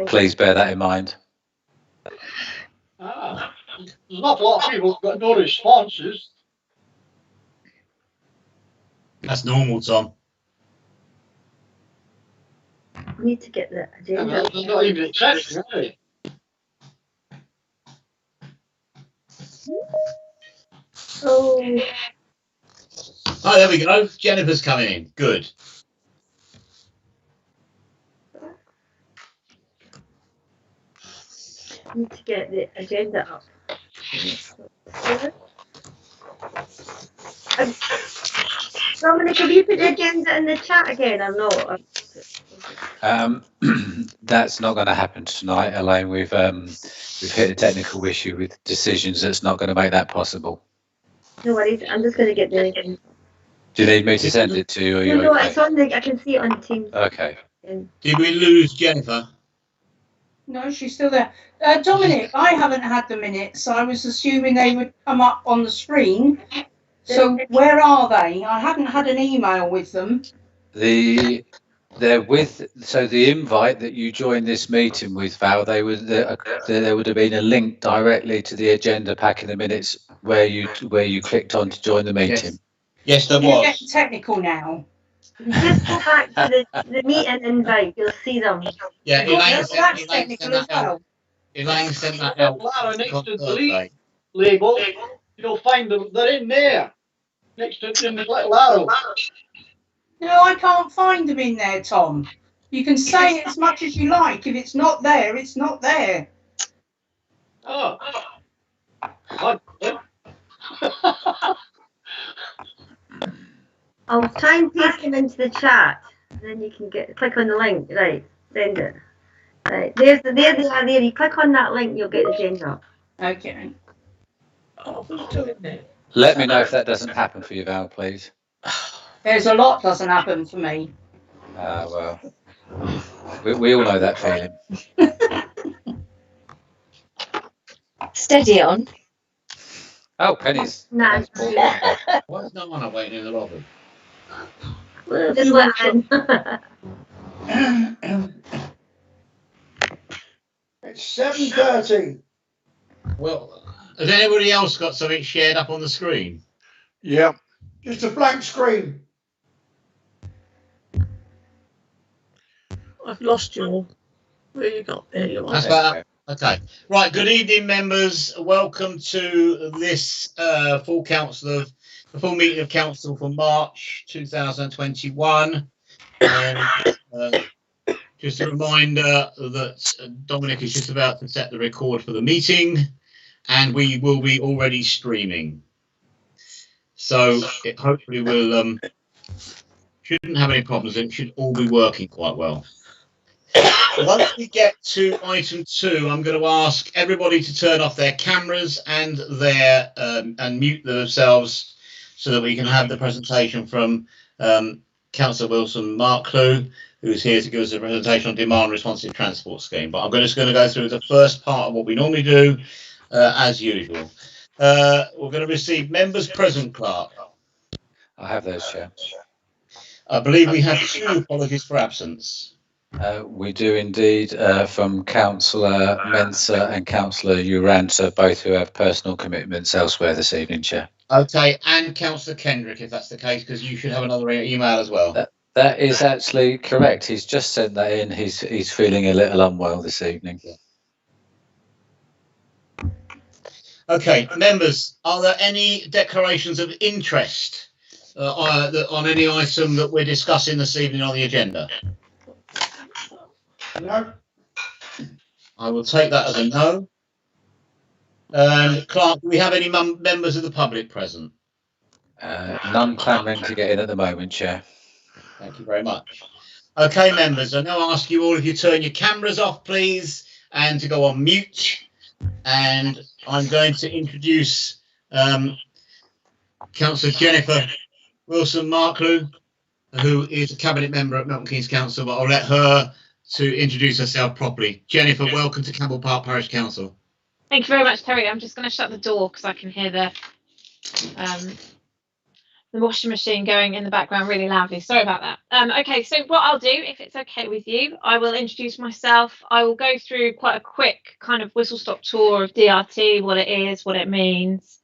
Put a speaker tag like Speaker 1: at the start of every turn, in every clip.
Speaker 1: please bear that in mind.
Speaker 2: There's an awful lot of people who've got no responses.
Speaker 3: That's normal, Tom.
Speaker 4: We need to get the agenda.
Speaker 2: Yeah, there's not even accepting, are they?
Speaker 4: Oh,
Speaker 3: Oh, there we go. Jennifer's coming in. Good.
Speaker 4: we need to get the agenda up. Dominic, have you put the agenda in the chat again or not?
Speaker 1: That's not going to happen tonight, Elaine. We've hit a technical issue with decisions that's not going to make that possible.
Speaker 4: No worries, I'm just going to get the agenda.
Speaker 1: Do you need me to send it to you? Or you
Speaker 4: No,
Speaker 1: okay?
Speaker 4: it's on the, I can see it on Teams.
Speaker 1: Okay.
Speaker 3: Did we lose Jennifer?
Speaker 5: No, she's still there. Dominic, I haven't had the minutes. So I was assuming they would come up on the screen. So where are they? I hadn't had an email with them.
Speaker 1: They're with, so the invite that you joined this meeting with, Val, there would have been a link directly to the agenda pack in the minutes where you clicked on to join the meeting.
Speaker 3: Yes, there
Speaker 5: You're
Speaker 3: was.
Speaker 5: getting technical now.
Speaker 4: Just go back to the meeting invite, you'll see them.
Speaker 3: Yeah,
Speaker 5: That's technical as well.
Speaker 3: Elaine sent that out.
Speaker 2: Lara next
Speaker 3: on
Speaker 2: to
Speaker 3: Thursday.
Speaker 2: delete label, you'll find them, they're in there. Next to in the little arrow.
Speaker 5: No, I can't find them in there, Tom. You can say it as much as you like. If it's not there, it's not there.
Speaker 2: Oh.
Speaker 4: I'll try and paste them into the chat. Then you can click on the link. Right, send it. Right, there they are there. You click on that link, you'll get the agenda.
Speaker 5: Okay.
Speaker 1: Let me know if that doesn't happen for you, Val, please.
Speaker 5: There's a lot doesn't happen for me.
Speaker 1: Well, we all know that feeling.
Speaker 6: Steady on.
Speaker 1: Oh, Penny's.
Speaker 4: Nah.
Speaker 3: Why is no one waiting in the lobby?
Speaker 4: Just let in.
Speaker 7: It's 7:30.
Speaker 3: Well, has anybody else got something shared up on the screen?
Speaker 7: Yeah. Just a blank screen.
Speaker 6: I've lost you all. Where you got? There you are.
Speaker 3: That's better. Okay. Right. Good evening, members. Welcome to this full meeting of council for March 2021. And just a reminder that Dominic is just about to set the record for the meeting, and we will be already streaming. So it hopefully will shouldn't have any problems. It should all be working quite well. Once we get to item 2, I'm going to ask everybody to turn off their cameras and and mute themselves so that we can have the presentation from Councillor Wilson-Marklew, who's here to give us a presentation on demand responsive transport scheme. But I'm just going to go through the first part of what we normally do, as usual. We're going to receive members present, Clerk.
Speaker 1: I have those, Chair.
Speaker 3: I believe we have 2 apologies for absence.
Speaker 1: We do indeed, from Councillor Mensah and Councillor Uranta, both who have personal commitments elsewhere this evening, Chair.
Speaker 3: Okay, and Councillor Kendrick, if that's the case, because you should have another email as well.
Speaker 1: That is actually correct. He's just sent that in. He's feeling a little unwell this evening.
Speaker 3: Okay, members, are there any declarations of interest on any item that we're discussing this evening on the agenda?
Speaker 7: No.
Speaker 3: I will take that as a no. Clark, do we have any members of the public present?
Speaker 1: None clamouring to get in at the moment, Chair.
Speaker 3: Thank you very much. Okay, members, I now ask you all if you turn your cameras off, please, and to go on mute. And I'm going to introduce Councillor Jennifer Wilson-Marklew, who is a cabinet member at Milton Keynes Council, but I'll let her to introduce herself properly. Jennifer, welcome to Campbell Park Parish Council.
Speaker 8: Thank you very much, Terry. I'm just going to shut the door because I can hear the the washing machine going in the background really loudly. Sorry about that. Okay, so what I'll do, if it's okay with you, I will introduce myself. I will go through quite a quick kind of whistle-stop tour of DRT, what it is, what it means,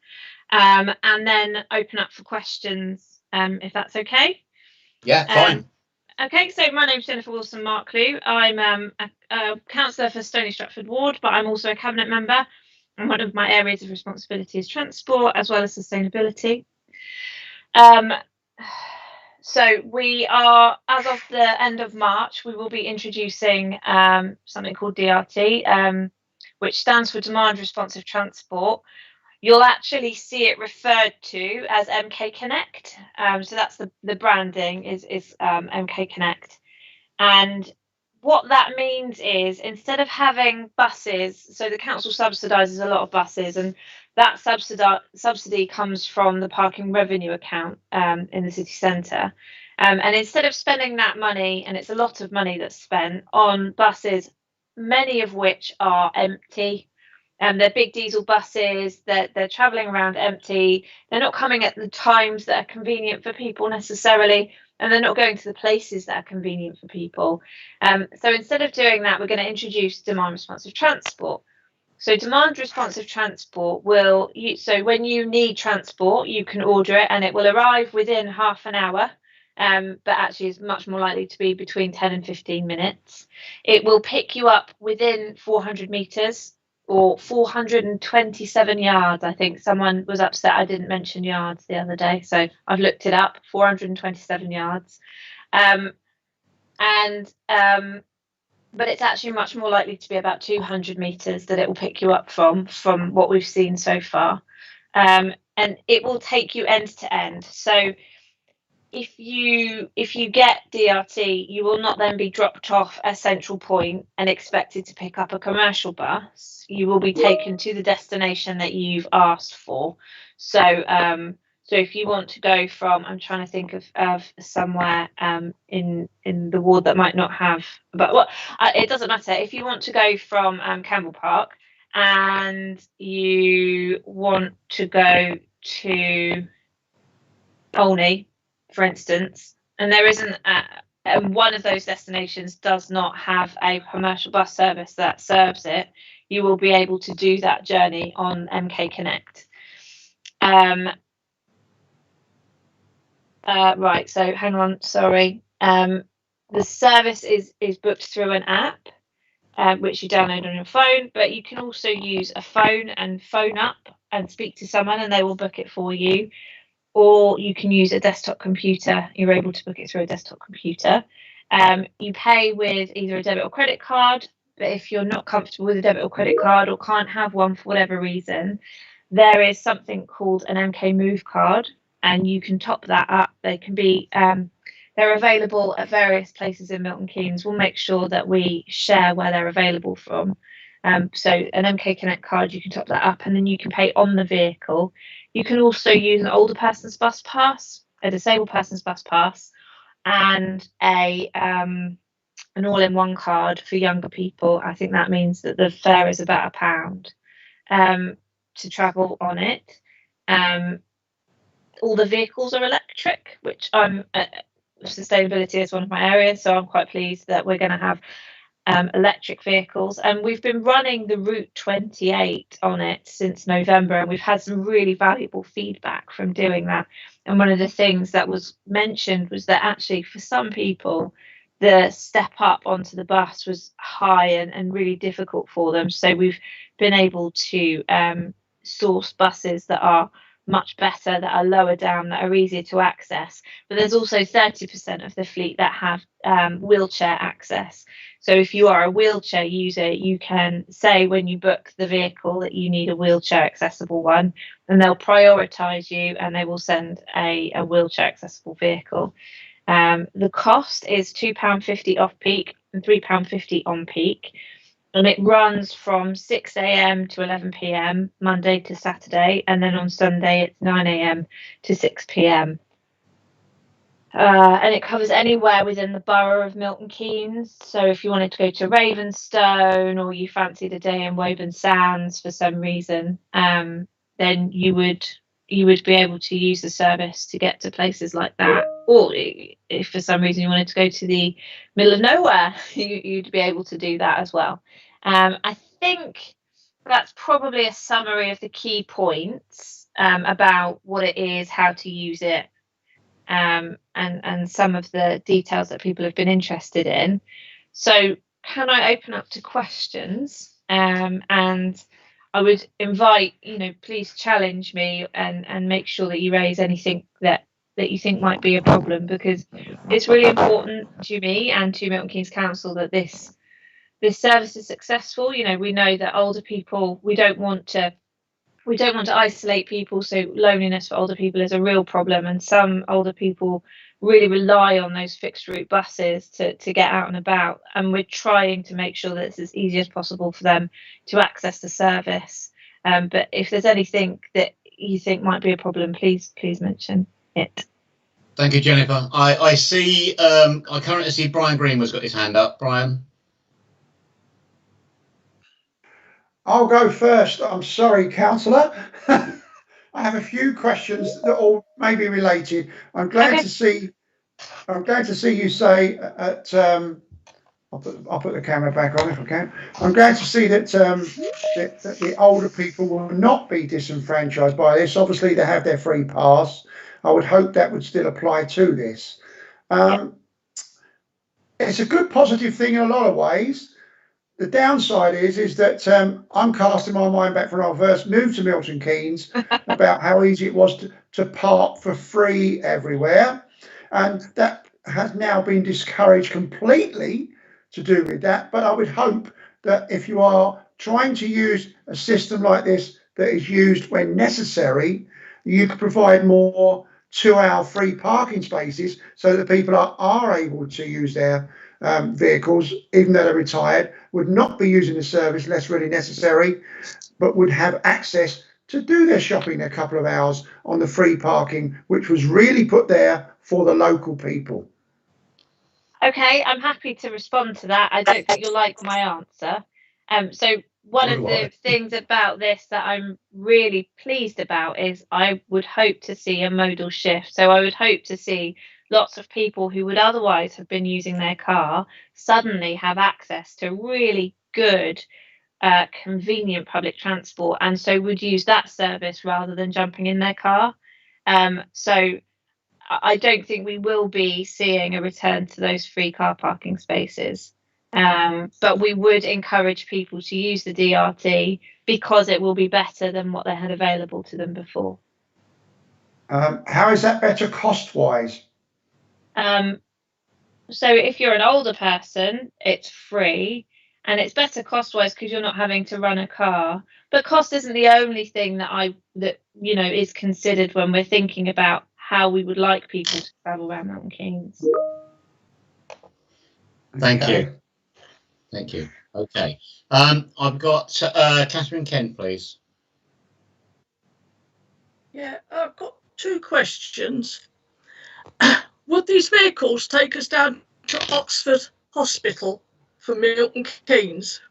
Speaker 8: and then open up for questions, if that's okay.
Speaker 3: Yeah, fine.
Speaker 8: Okay, so my name's Jennifer Wilson-Marklew. I'm a councillor for Stony Stratford Ward, but I'm also a cabinet member. And one of my areas of responsibility is transport as well as sustainability. So we are, as of the end of March, we will be introducing something called DRT, which stands for Demand Responsive Transport. You'll actually see it referred to as MK Connect. So that's the branding is MK Connect. And what that means is, instead of having buses, so the council subsidises a lot of buses, and that subsidy comes from the parking revenue account in the city centre. And instead of spending that money, and it's a lot of money that's spent on buses, many of which are empty, they're big diesel buses, they're travelling around empty, they're not coming at the times that are convenient for people necessarily, and they're not going to the places that are convenient for people. So instead of doing that, we're going to introduce demand responsive transport. So demand responsive transport will, so when you need transport, you can order it and it will arrive within half an hour, but actually is much more likely to be between 10 and 15 minutes. It will pick you up within 400 metres or 427 yards. I think someone was upset I didn't mention yards the other day, so I've looked it up, 427 yards. But it's actually much more likely to be about 200 metres that it will pick you up from what we've seen so far. And it will take you end to end. So if you get DRT, you will not then be dropped off a central point and expected to pick up a commercial bus. You will be taken to the destination that you've asked for. So so if you want to go from, I'm trying to think of somewhere in the ward that might not have, but well, it doesn't matter. If you want to go from Campbell Park and you want to go to Olney, for instance, and there isn't one of those destinations does not have a commercial bus service that serves it, you will be able to do that journey on MK Connect. Right, so hang on, sorry. The service is booked through an app, which you download on your phone, but you can also use a phone and phone up and speak to someone and they will book it for you. Or you can use a desktop computer. You're able to book it through a desktop computer. You pay with either a debit or credit card, but if you're not comfortable with a debit or credit card or can't have one for whatever reason, there is something called an MK Move card, and you can top that up. They can be, they're available at various places in Milton Keynes. We'll make sure that we share where they're available from. So an MK Connect card, you can top that up and then you can pay on the vehicle. You can also use an older person's bus pass, a disabled person's bus pass, and an all-in-one card for younger people. I think that means that the fare is about £1 to travel on it. All the vehicles are electric, which sustainability is one of my areas, so I'm quite pleased that we're going to have electric vehicles, and we've been running the Route 28 on it since November, and we've had some really valuable feedback from doing that. And one of the things that was mentioned was that actually for some people the step up onto the bus was high and really difficult for them, so we've been able to source buses that are much better, that are lower down, that are easier to access. But there's also 30% of the fleet that have wheelchair access. So if you are a wheelchair user, you can say when you book the vehicle that you need a wheelchair accessible one, and they'll prioritise you and they will send a wheelchair accessible vehicle. The cost is £2.50 off peak and £3.50 on peak, and it runs from 6 AM to 11 PM Monday to Saturday, and then on Sunday it's 9 AM to 6 PM. And it covers anywhere within the borough of Milton Keynes. So if you wanted to go to Ravenstone, or you fancied a day in Woburn Sands for some reason, then you you would be able to use the service to get to places like that. Or if for some reason you wanted to go to the middle of nowhere, you'd be able to do that as well. I think that's probably a summary of the key points about what it is, how to use it, and some of the details that people have been interested in. So can I open up to questions? And I would invite, please challenge me and make sure that you raise anything that you think might be a problem, because it's really important to me and to Milton Keynes Council that this service is successful. We know that older people, we don't want to isolate people, so loneliness for older people is a real problem, and some older people really rely on those fixed route buses to get out and about, and we're trying to make sure that it's as easy as possible for them to access the service. But if there's anything that you think might be a problem, please mention it.
Speaker 3: Thank you, Jennifer. I see, I currently see Brian Greenwood's got his hand up. Brian.
Speaker 7: I'll go first. I'm sorry, Councillor. I have a few questions that all may be related. I'm glad to see you say at I'll put the camera back on if I can. I'm glad to see that that the older people will not be disenfranchised by this. Obviously, they have their free pass. I would hope that would still apply to this. It's a good positive thing in a lot of ways. The downside is that I'm casting my mind back from when I first moved to Milton Keynes about how easy it was to park for free everywhere, and that has now been discouraged completely to do with that. But I would hope that if you are trying to use a system like this that is used when necessary, you could provide more 2-hour free parking spaces so that people are able to use their vehicles, even though they're retired, would not be using the service unless really necessary, but would have access to do their shopping a couple of hours on the free parking, which was really put there for the local people.
Speaker 8: Okay, I'm happy to respond to that. I don't think you'll like my answer. So one of the things about this that I'm really pleased about is I would hope to see a modal shift. So I would hope to see lots of people who would otherwise have been using their car suddenly have access to really good, convenient public transport, and so would use that service rather than jumping in their car. So I don't think we will be seeing a return to those free car parking spaces. But we would encourage people to use the DRT because it will be better than what they had available to them before.
Speaker 7: How is that better cost-wise?
Speaker 8: So if you're an older person, it's free, and it's better cost-wise because you're not having to run a car. But cost isn't the only thing that is considered when we're thinking about how we would like people to travel around Milton Keynes.
Speaker 3: Thank you. Thank you. Okay. I've got Catherine Kent, please.
Speaker 6: Yeah, I've got 2 questions. Would these vehicles take us down to Oxford Hospital for Milton Keynes?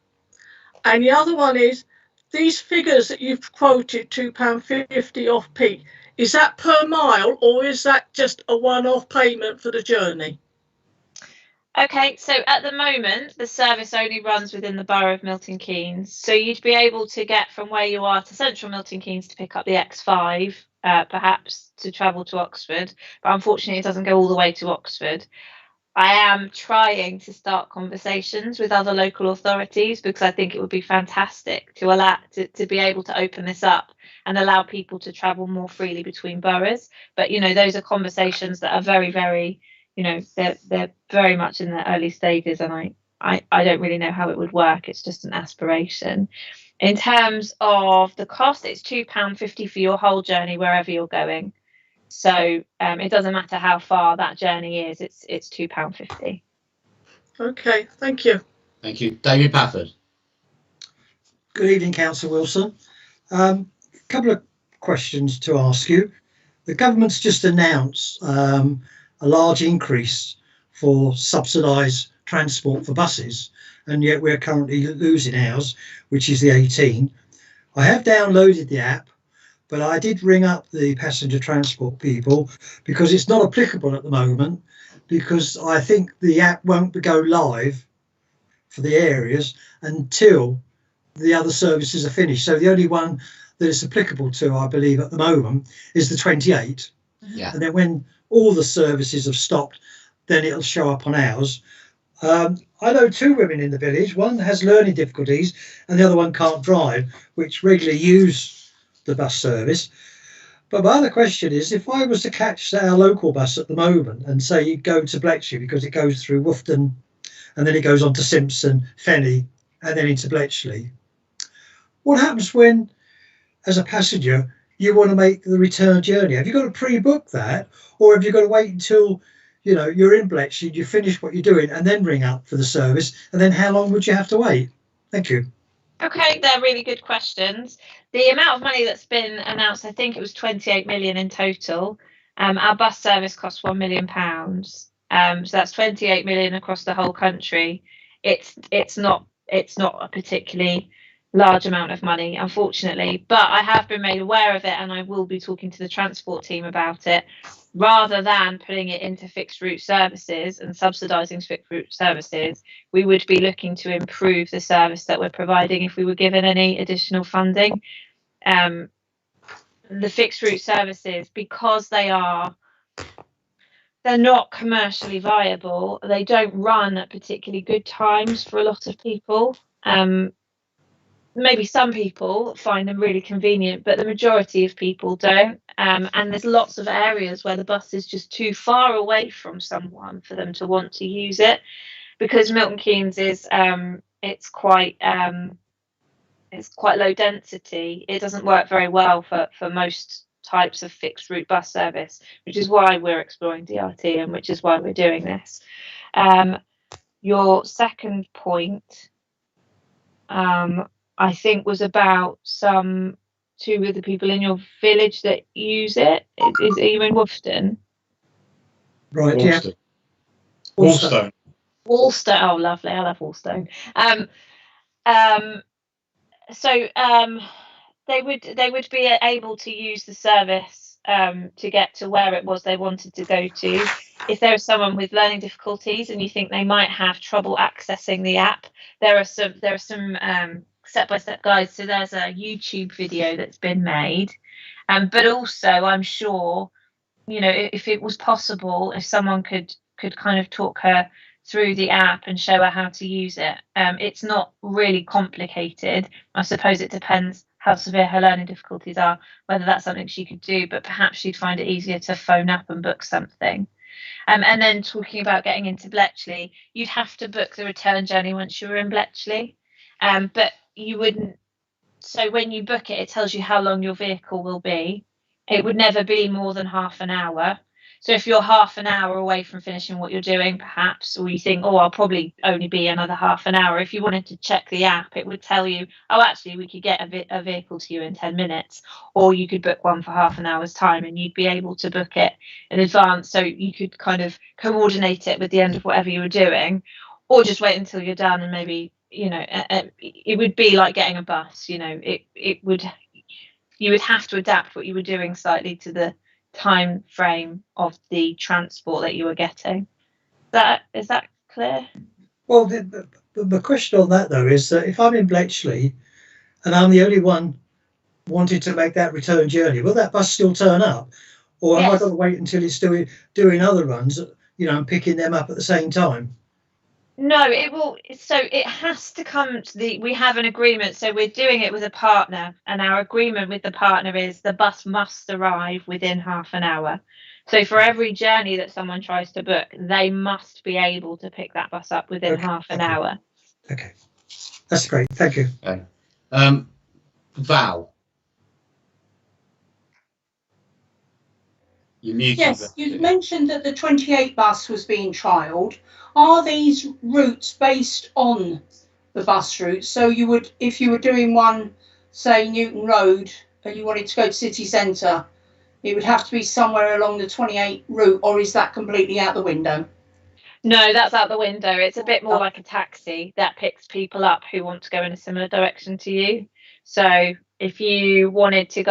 Speaker 6: And the other one is, these figures that you've quoted, £2.50 off peak, is that per mile or is that just a one-off payment for the journey?
Speaker 8: Okay, so at the moment, the service only runs within the borough of Milton Keynes. So you'd be able to get from where you are to central Milton Keynes to pick up the X5, perhaps to travel to Oxford. But unfortunately, it doesn't go all the way to Oxford. I am trying to start conversations with other local authorities because I think it would be fantastic to be able to open this up and allow people to travel more freely between boroughs. But, those are conversations that are very, very, they're very much in the early stages, and I don't really know how it would work. It's just an aspiration. In terms of the cost, it's £2.50 for your whole journey wherever you're going. So it doesn't matter how far that journey is, it's £2.50.
Speaker 6: Okay, thank you.
Speaker 3: Thank you. David Pafford.
Speaker 9: Good evening, Councillor Wilson. A couple of questions to ask you. The government's just announced a large increase for subsidised transport for buses, and yet we're currently losing ours, which is the 18. I have downloaded the app, but I did ring up the passenger transport people because it's not applicable at the moment, because I think the app won't go live for the areas until the other services are finished. So the only one that it's applicable to, I believe, at the moment is the 28.
Speaker 3: Yeah.
Speaker 9: And then when all the services have stopped, then it'll show up on ours. I know 2 women in the village. One has learning difficulties and the other one can't drive, which regularly use the bus service. But my other question is, if I was to catch our local bus at the moment and say you go to Bletchley, because it goes through Woughton and then it goes on to Simpson, Fenny, and then into Bletchley, what happens when, as a passenger, you want to make the return journey? Have you got to pre-book that, or have you got to wait until you're in Bletchley, you finish what you're doing, and then ring up for the service? And then how long would you have to wait? Thank you.
Speaker 8: Okay, they're really good questions. The amount of money that's been announced, I think it was 28 million in total. Our bus service costs £1 million. So that's 28 million across the whole country. It's not a particularly large amount of money, unfortunately, but I have been made aware of it, and I will be talking to the transport team about it. Rather than putting it into fixed route services and subsidising fixed route services, we would be looking to improve the service that we're providing if we were given any additional funding. The fixed route services, because they're not commercially viable, they don't run at particularly good times for a lot of people. Maybe some people find them really convenient, but the majority of people don't. And there's lots of areas where the bus is just too far away from someone for them to want to use it, because Milton Keynes is it's quite low density. It doesn't work very well for most types of fixed route bus service, which is why we're exploring DRT and which is why we're doing this. Your second point, I think, was about two of the people in your village that use it. Are you in Woughton?
Speaker 9: Right,
Speaker 3: Woolston.
Speaker 9: yeah.
Speaker 3: Woolstone.
Speaker 8: Woolstone. Oh, lovely. I love Woolstone. So they would be able to use the service to get to where it was they wanted to go to. If there is someone with learning difficulties and you think they might have trouble accessing the app, there are some step-by-step guides. So there's a YouTube video that's been made, but also I'm sure, if it was possible, if someone could kind of talk her through the app and show her how to use it. It's not really complicated. I suppose it depends how severe her learning difficulties are, whether that's something she could do, but perhaps she'd find it easier to phone up and book something. And then talking about getting into Bletchley, you'd have to book the return journey once you were in Bletchley, but you wouldn't. So when you book it, it tells you how long your vehicle will be. It would never be more than half an hour. So if you're half an hour away from finishing what you're doing, perhaps, or you think, I'll probably only be another half an hour, if you wanted to check the app, it would tell you, actually, we could get a vehicle to you in 10 minutes, or you could book one for half an hour's time, and you'd be able to book it in advance, so you could kind of coordinate it with the end of whatever you were doing, or just wait until you're done, and maybe, it would be like getting a bus. You would have to adapt what you were doing slightly to the time frame of the transport that you were getting. Is that clear?
Speaker 9: Well, the question on that, though, is that if I'm in Bletchley and I'm the only one wanting to make that return journey, will that bus still turn up? Or have I got to wait until it's doing other runs, and picking them up at the same time?
Speaker 8: No, it will. So it has to come to we have an agreement. So we're doing it with a partner, and our agreement with the partner is the bus must arrive within half an hour. So for every journey that someone tries to book, they must be able to pick that bus up within half an hour.
Speaker 9: Okay, that's great. Thank you.
Speaker 3: Okay. Val.
Speaker 5: Yes, you mentioned that the 28 bus was being trialled. Are these routes based on the bus routes? So you would, if you were doing one, say Newton Road, and you wanted to go to city centre, it would have to be somewhere along the 28 route, or is that completely out the window?
Speaker 8: No, that's out the window. It's a bit more like a taxi that picks people up who want to go in a similar direction to you. So if you wanted to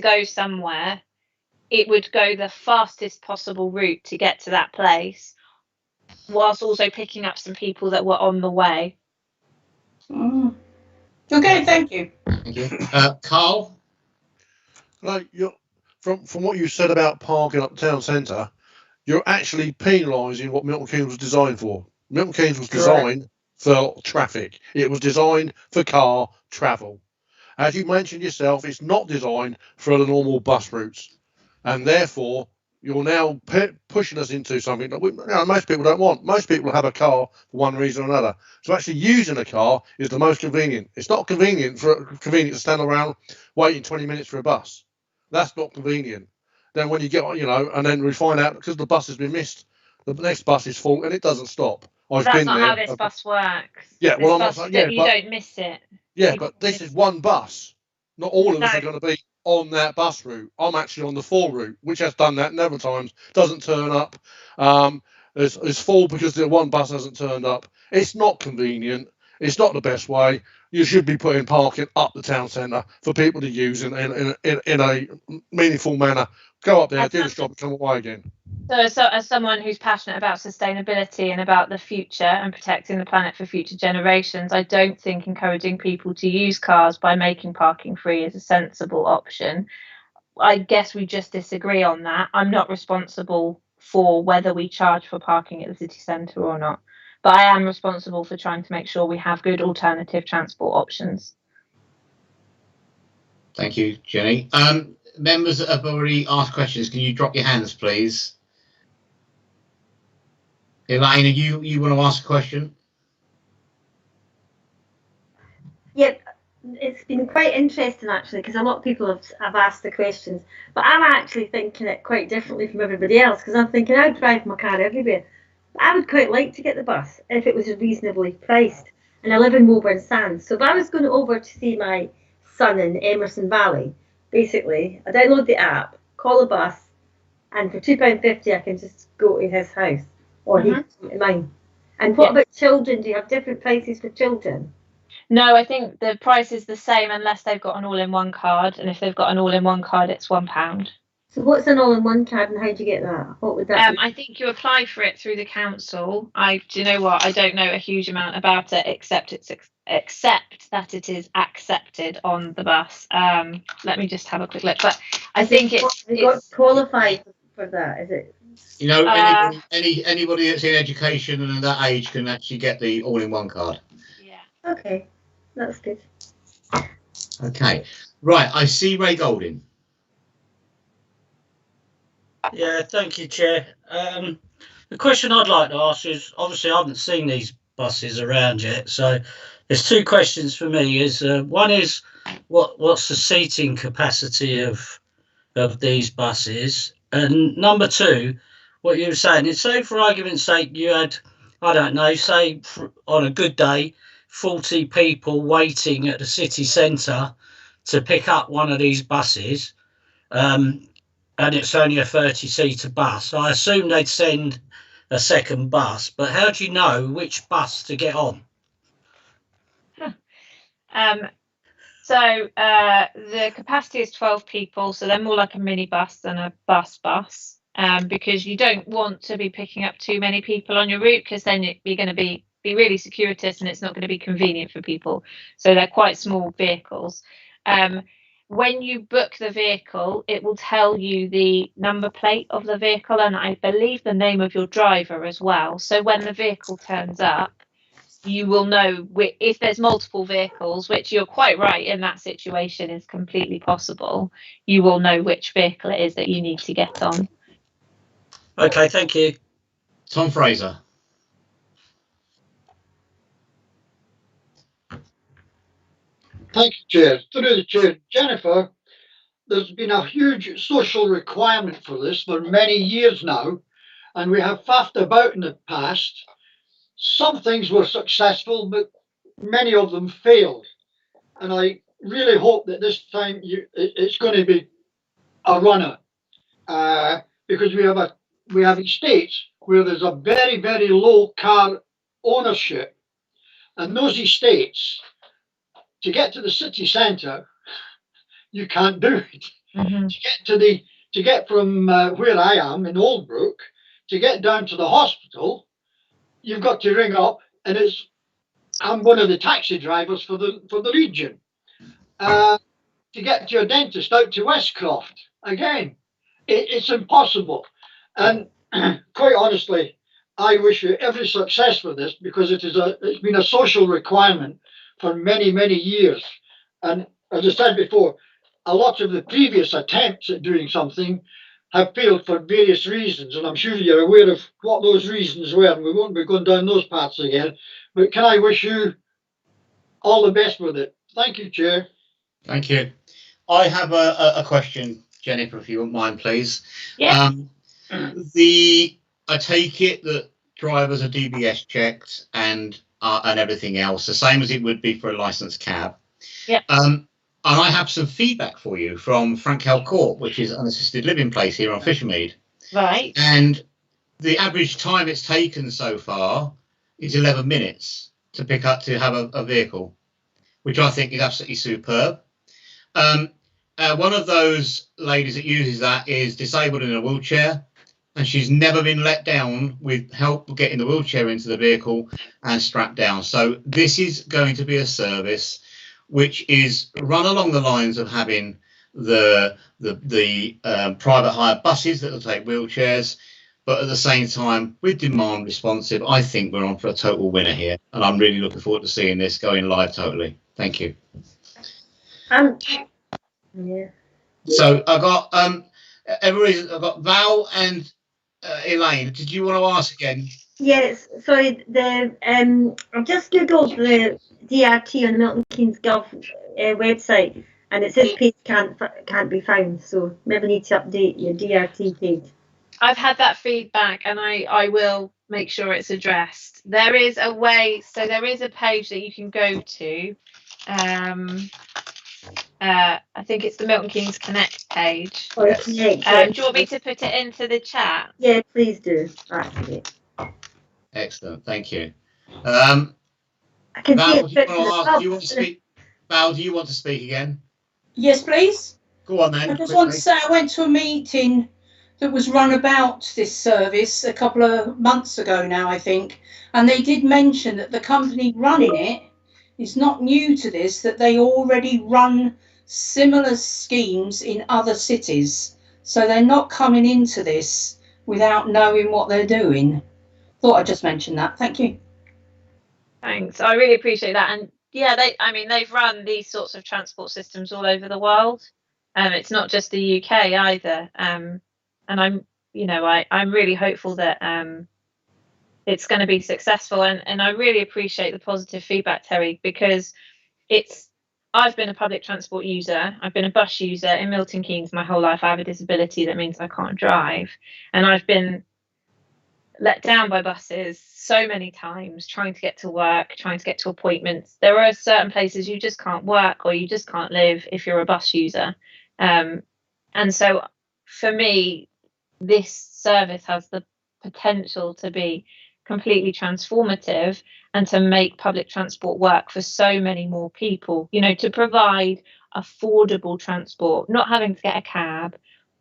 Speaker 8: go somewhere, it would go the fastest possible route to get to that place, whilst also picking up some people that were on the way.
Speaker 5: Okay, thank you.
Speaker 3: Thank you. Carl?
Speaker 10: Like from what you said about parking up the town centre, you're actually penalising what Milton Keynes was designed for. Milton Keynes was designed for traffic. It was designed for car travel. As you mentioned yourself, it's not designed for the normal bus routes, and therefore you're now pushing us into something that most people don't want. Most people have a car for one reason or another. So actually using a car is the most convenient. It's not convenient to stand around waiting 20 minutes for a bus. That's not convenient. Then when you get on, and then we find out because the bus has been missed, the next bus is full and it doesn't stop.
Speaker 8: That's not how this bus works.
Speaker 10: Yeah,
Speaker 8: well, I'm not saying, you don't miss it.
Speaker 10: Yeah, but this is one bus. Not all of us are going to be on that bus route. I'm actually on the 4 route, which has done that several times. Doesn't turn up. It's full because the one bus hasn't turned up. It's not convenient. It's not the best way. You should be putting parking up the town centre for people to use in a meaningful manner. Go up there, do the job, and come away again.
Speaker 8: So as someone who's passionate about sustainability and about the future and protecting the planet for future generations, I don't think encouraging people to use cars by making parking free is a sensible option. I guess we just disagree on that. I'm not responsible for whether we charge for parking at the city centre or not, but I am responsible for trying to make sure we have good alternative transport options.
Speaker 3: Thank you, Jenny. Members that have already asked questions, can you drop your hands, please? Elaine, you want to ask a question?
Speaker 4: Yep, it's been quite interesting actually, because a lot of people have asked the questions, but I'm actually thinking it quite differently from everybody else, because I'm thinking I drive my car everywhere. But I would quite like to get the bus if it was reasonably priced, and I live in Woburn Sands, so if I was going over to see my son in Emerson Valley, basically I download the app, call a bus, and for £2.50 I can just go to his house, or he can come to mine. And what about children? Do you have different prices for children?
Speaker 8: No, I think the price is the same unless they've got an all-in-one card, and if they've got an all-in-one card, it's £1.
Speaker 4: So what's an all-in-one card, and how do you get that? What would that be?
Speaker 8: I think you apply for it through the council. Do you know what? I don't know a huge amount about it, except that it is accepted on the bus. Let me just have a quick look. But I think it's
Speaker 4: got qualified for that. Is it?
Speaker 3: You know, anybody that's in education and at that age can actually get the all-in-one card.
Speaker 8: Yeah.
Speaker 4: Okay, that's good.
Speaker 3: Okay, right. I see Ray Golding.
Speaker 11: Yeah, thank you, Chair. The question I'd like to ask is, obviously I haven't seen these buses around yet, so there's 2 questions for me. One is what's the seating capacity of these buses, and number 2, what you were saying is, say for argument's sake you had, I don't know, say on a good day 40 people waiting at the city centre to pick up one of these buses, and it's only a 30-seater bus. I assume they'd send a second bus, but how do you know which bus to get on?
Speaker 8: So the capacity is 12 people, so they're more like a mini bus than a bus, because you don't want to be picking up too many people on your route, because then you're going to be really circuitous and it's not going to be convenient for people. So they're quite small vehicles. When you book the vehicle, it will tell you the number plate of the vehicle, and I believe the name of your driver as well. So when the vehicle turns up, you will know if there's multiple vehicles, which you're quite right in that situation is completely possible. You will know which vehicle it is that you need to get on.
Speaker 11: Okay, thank you.
Speaker 3: Tom Fraser.
Speaker 2: Thank you, Chair. Through the Chair, Jennifer, there's been a huge social requirement for this for many years now, and we have faffed about in the past. Some things were successful, but many of them failed. And I really hope that this time it's going to be a runner, because we have estates where there's a very, very low car ownership, and those estates to get to the city centre, you can't do it.
Speaker 8: Mhm.
Speaker 2: To get from where I am in Oldbrook, to get down to the hospital, you've got to ring up, and I'm one of the taxi drivers for the region. To get to your dentist out to Westcroft, again, it's impossible. And quite honestly, I wish you every success for this, because it's been a social requirement for many, many years. And as I said before, a lot of the previous attempts at doing something have failed for various reasons, and I'm sure you're aware of what those reasons were, and we won't be going down those paths again. But can I wish you all the best with it? Thank you, Chair.
Speaker 3: Thank you. I have a question, Jennifer, if you wouldn't mind, please.
Speaker 8: Yeah.
Speaker 3: I take it that drivers are DBS checked and everything else, the same as it would be for a licensed cab.
Speaker 8: Yeah.
Speaker 3: And I have some feedback for you from Frankhell Court, which is an assisted living place here on Fishermead.
Speaker 8: Right.
Speaker 3: And the average time it's taken so far is 11 minutes to have a vehicle, which I think is absolutely superb. One of those ladies that uses that is disabled in a wheelchair, and she's never been let down with help getting the wheelchair into the vehicle and strapped down. So this is going to be a service which is run along the lines of having the private hire buses that will take wheelchairs, but at the same time with demand responsive. I think we're on for a total winner here, and I'm really looking forward to seeing this going live totally. Thank you.
Speaker 4: Yeah.
Speaker 3: So I got I've got Val and Elaine. Did you want to ask again?
Speaker 4: Yes, sorry. I've just googled the DRT on the Milton Keynes Gulf website, and it says page can't be found. So maybe need to update your DRT page.
Speaker 8: I've had that feedback, and I will make sure it's addressed. There is a way, so there is a page that you can go to. I think it's the Milton Keynes Connect page.
Speaker 4: Or Connect.
Speaker 8: Do you want me to put it into the chat?
Speaker 4: Yeah, please do. Right.
Speaker 3: Excellent, thank you.
Speaker 4: I can
Speaker 3: Val,
Speaker 4: see
Speaker 3: do
Speaker 4: it.
Speaker 3: you want to speak? Val, do you want to speak again?
Speaker 5: Yes, please.
Speaker 3: Go on then.
Speaker 5: I just want to say I went to a meeting that was run about this service a couple of months ago now, I think, and they did mention that the company running it is not new to this, that they already run similar schemes in other cities. So they're not coming into this without knowing what they're doing. Thought I'd just mention that. Thank you.
Speaker 8: Thanks. I really appreciate that. And yeah, they've run these sorts of transport systems all over the world. It's not just the UK either. And I'm really hopeful that it's going to be successful. And I really appreciate the positive feedback, Terry, because I've been a public transport user. I've been a bus user in Milton Keynes my whole life. I have a disability that means I can't drive. And I've been let down by buses so many times trying to get to work, trying to get to appointments. There are certain places you just can't work or you just can't live if you're a bus user. And so for me, this service has the potential to be completely transformative and to make public transport work for so many more people, to provide affordable transport, not having to get a cab,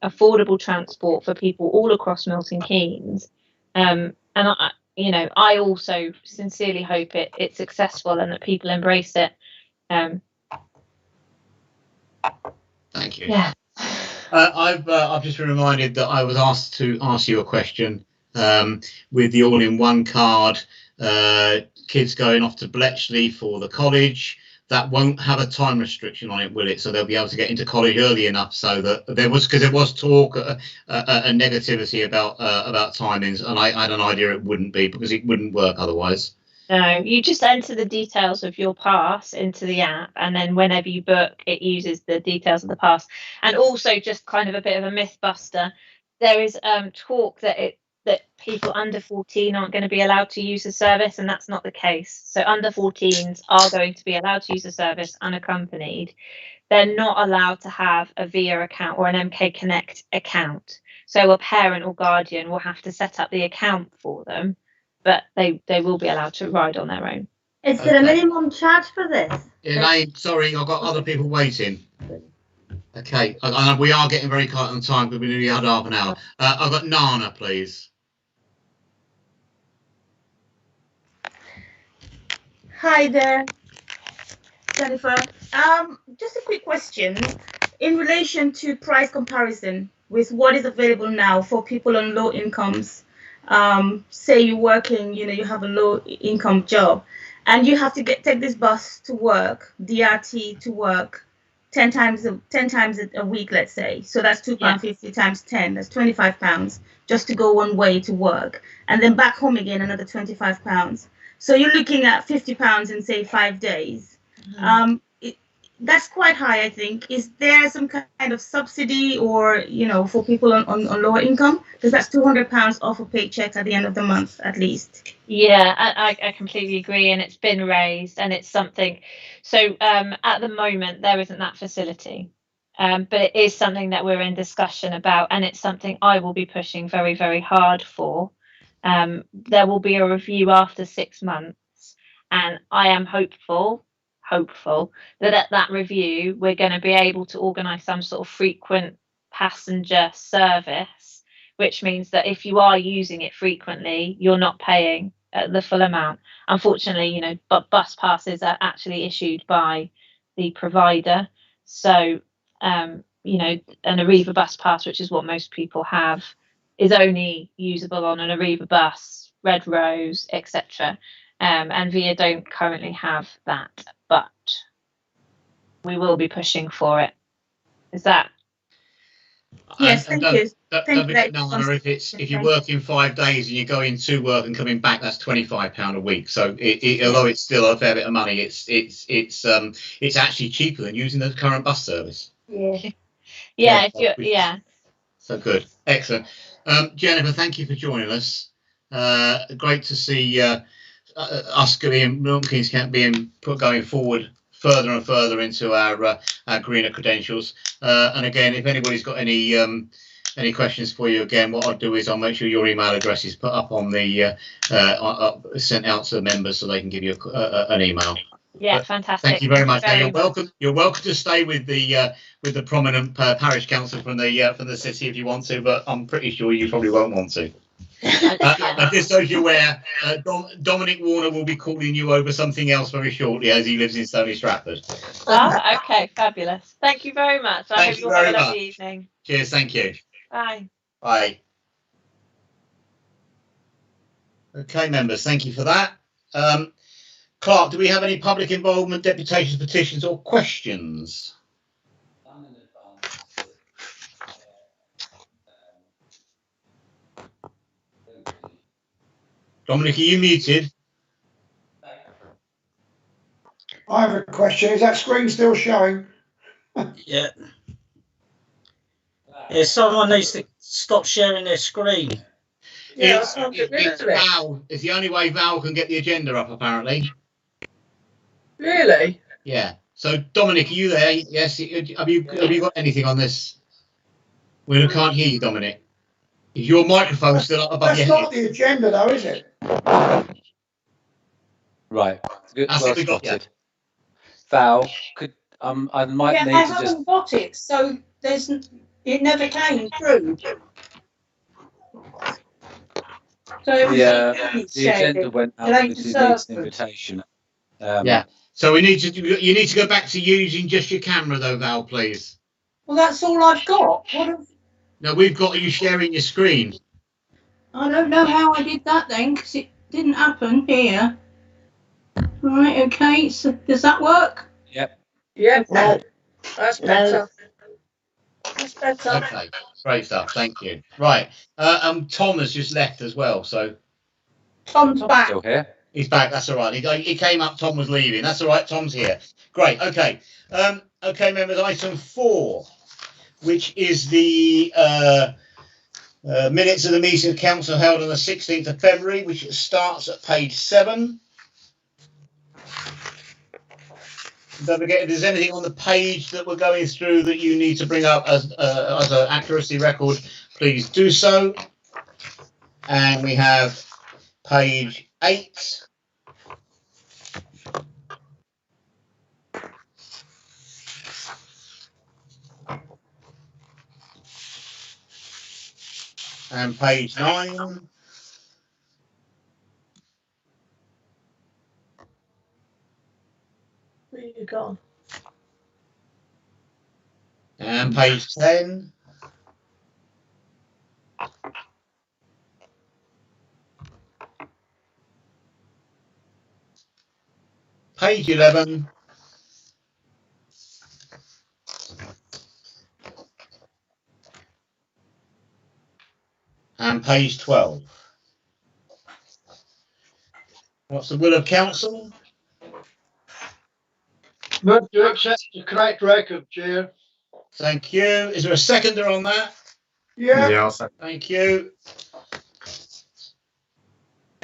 Speaker 8: affordable transport for people all across Milton Keynes. And I also sincerely hope it's successful and that people embrace it.
Speaker 3: Thank you.
Speaker 8: Yeah.
Speaker 3: I've just been reminded that I was asked to ask you a question with the all-in-one card. Kids going off to Bletchley for the college. That won't have a time restriction on it, will it? So they'll be able to get into college early enough, so that there was talk, a negativity about timings, and I had an idea it wouldn't be, because it wouldn't work otherwise.
Speaker 8: No, you just enter the details of your pass into the app, and then whenever you book, it uses the details of the pass. And also, just kind of a bit of a myth buster, there is talk that people under 14 aren't going to be allowed to use the service, and that's not the case. So under 14s are going to be allowed to use the service unaccompanied. They're not allowed to have a VIA account or an MK Connect account. So a parent or guardian will have to set up the account for them, but they will be allowed to ride on their own.
Speaker 4: Is there a minimum charge for this?
Speaker 3: Elaine, sorry, I've got other people waiting. Okay, we are getting very tight on time because we nearly had half an hour. I've got Nana, please.
Speaker 12: Hi there, Jennifer. Just a quick question in relation to price comparison with what is available now for people on low incomes. Say you're working, you have a low income job, and you have to take this bus to work, DRT to work, 10 times a week, let's say. So that's £2.50 times 10. That's £25 just to go one way to work, and then back home again another £25. So you're looking at £50 in say 5 days. That's quite high, I think. Is there some kind of subsidy or for people on lower income? Because that's £200 off a paycheck at the end of the month at least.
Speaker 8: Yeah, I completely agree, and it's been raised, and it's something. So at the moment there isn't that facility, but it is something that we're in discussion about, and it's something I will be pushing very, very hard for. There will be a review after 6 months, and I am hopeful that at that review we're going to be able to organise some sort of frequent passenger service, which means that if you are using it frequently, you're not paying the full amount. Unfortunately, but bus passes are actually issued by the provider. So, an Arriva bus pass, which is what most people have, is only usable on an Arriva bus, Red Rose, etc. And VIA don't currently have that, but we will be pushing for it. Is that?
Speaker 12: Yes, thank you.
Speaker 3: If you're working 5 days and you're going to work and coming back, that's £25 a week. So although it's still a fair bit of money, it's actually cheaper than using the current bus service.
Speaker 8: Yeah.
Speaker 3: So good, excellent. Jennifer, thank you for joining us. Great to see us Milton Keynes being going forward further and further into our greener credentials. And again, if anybody's got any questions for you, again, what I'll do is I'll make sure your email address is put up on the sent out to the members so they can give you an email.
Speaker 8: Yeah,
Speaker 3: but
Speaker 8: fantastic.
Speaker 3: Thank you very much. You're welcome. You're welcome to stay with the prominent parish council from the city if you want to, but I'm pretty sure you probably won't want to. Just so you're aware, Dominic Warner will be calling you over something else very shortly, as he lives in Stony Stratford.
Speaker 8: Okay, fabulous. Thank you very much. I hope you all have a lovely evening.
Speaker 3: Cheers. Thank you.
Speaker 8: Bye.
Speaker 3: Bye. Okay, members, thank you for that. Clark, do we have any public involvement, deputations, petitions, or questions? Dominic, are you muted?
Speaker 7: I have a question. Is that screen still showing?
Speaker 11: Yeah. Yeah, someone needs to stop sharing their screen.
Speaker 3: Yeah, it's Val. It's the only way Val can get the agenda up, apparently.
Speaker 6: Really?
Speaker 3: Yeah. So, Dominic, are you there? Yes. Have you got anything on this? We can't hear you, Dominic. Is your microphone still up above your head?
Speaker 7: That's not the agenda, though, is it?
Speaker 1: Right. Good.
Speaker 3: I think we got you.
Speaker 1: Val, could I might need
Speaker 5: I
Speaker 1: to just.
Speaker 5: haven't got it, so it never came through. So it was
Speaker 1: the agenda went out with the meeting invitation.
Speaker 3: Yeah. So you need to go back to using just your camera though, Val, please.
Speaker 5: Well, that's all I've got.
Speaker 3: No, we've got you sharing your screen.
Speaker 5: I don't know how I did that then, because it didn't happen here. Right, okay, so does that work?
Speaker 1: Yep.
Speaker 6: Yep. No. That's better.
Speaker 5: That's better.
Speaker 3: Okay, great stuff. Thank you. Right. Tom has just left as well, so.
Speaker 5: Tom's back.
Speaker 1: Still here.
Speaker 3: He's back. That's all right. He came up. Tom was leaving. That's all right. Tom's here. Great. Okay. Okay, members. Item 4, which is the minutes of the meeting of council held on the 16th of February, which starts at page 7. Don't forget, if there's anything on the page that we're going through that you need to bring up as an accuracy record, please do so. And we have page 8, And page 9.
Speaker 6: Where you gone?
Speaker 3: And page 10. Page 11. And page 12. What's the will of council?
Speaker 2: Move to accept the correct record, Chair.
Speaker 3: Thank you. Is there a seconder on that?
Speaker 7: Yeah.
Speaker 3: Thank you.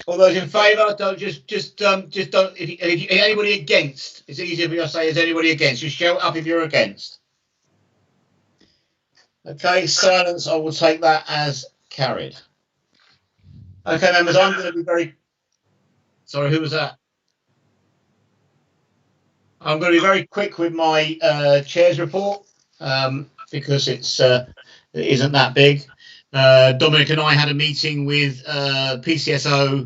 Speaker 3: All those in favour, don't just don't. If anybody against, it's easier if you say, is anybody against? Just shout up if you're against. Okay, silence. I will take that as carried. Okay, members, I'm going to be very. Sorry, who was that? I'm going to be very quick with my chair's report because it isn't that big. Dominic and I had a meeting with PCSOs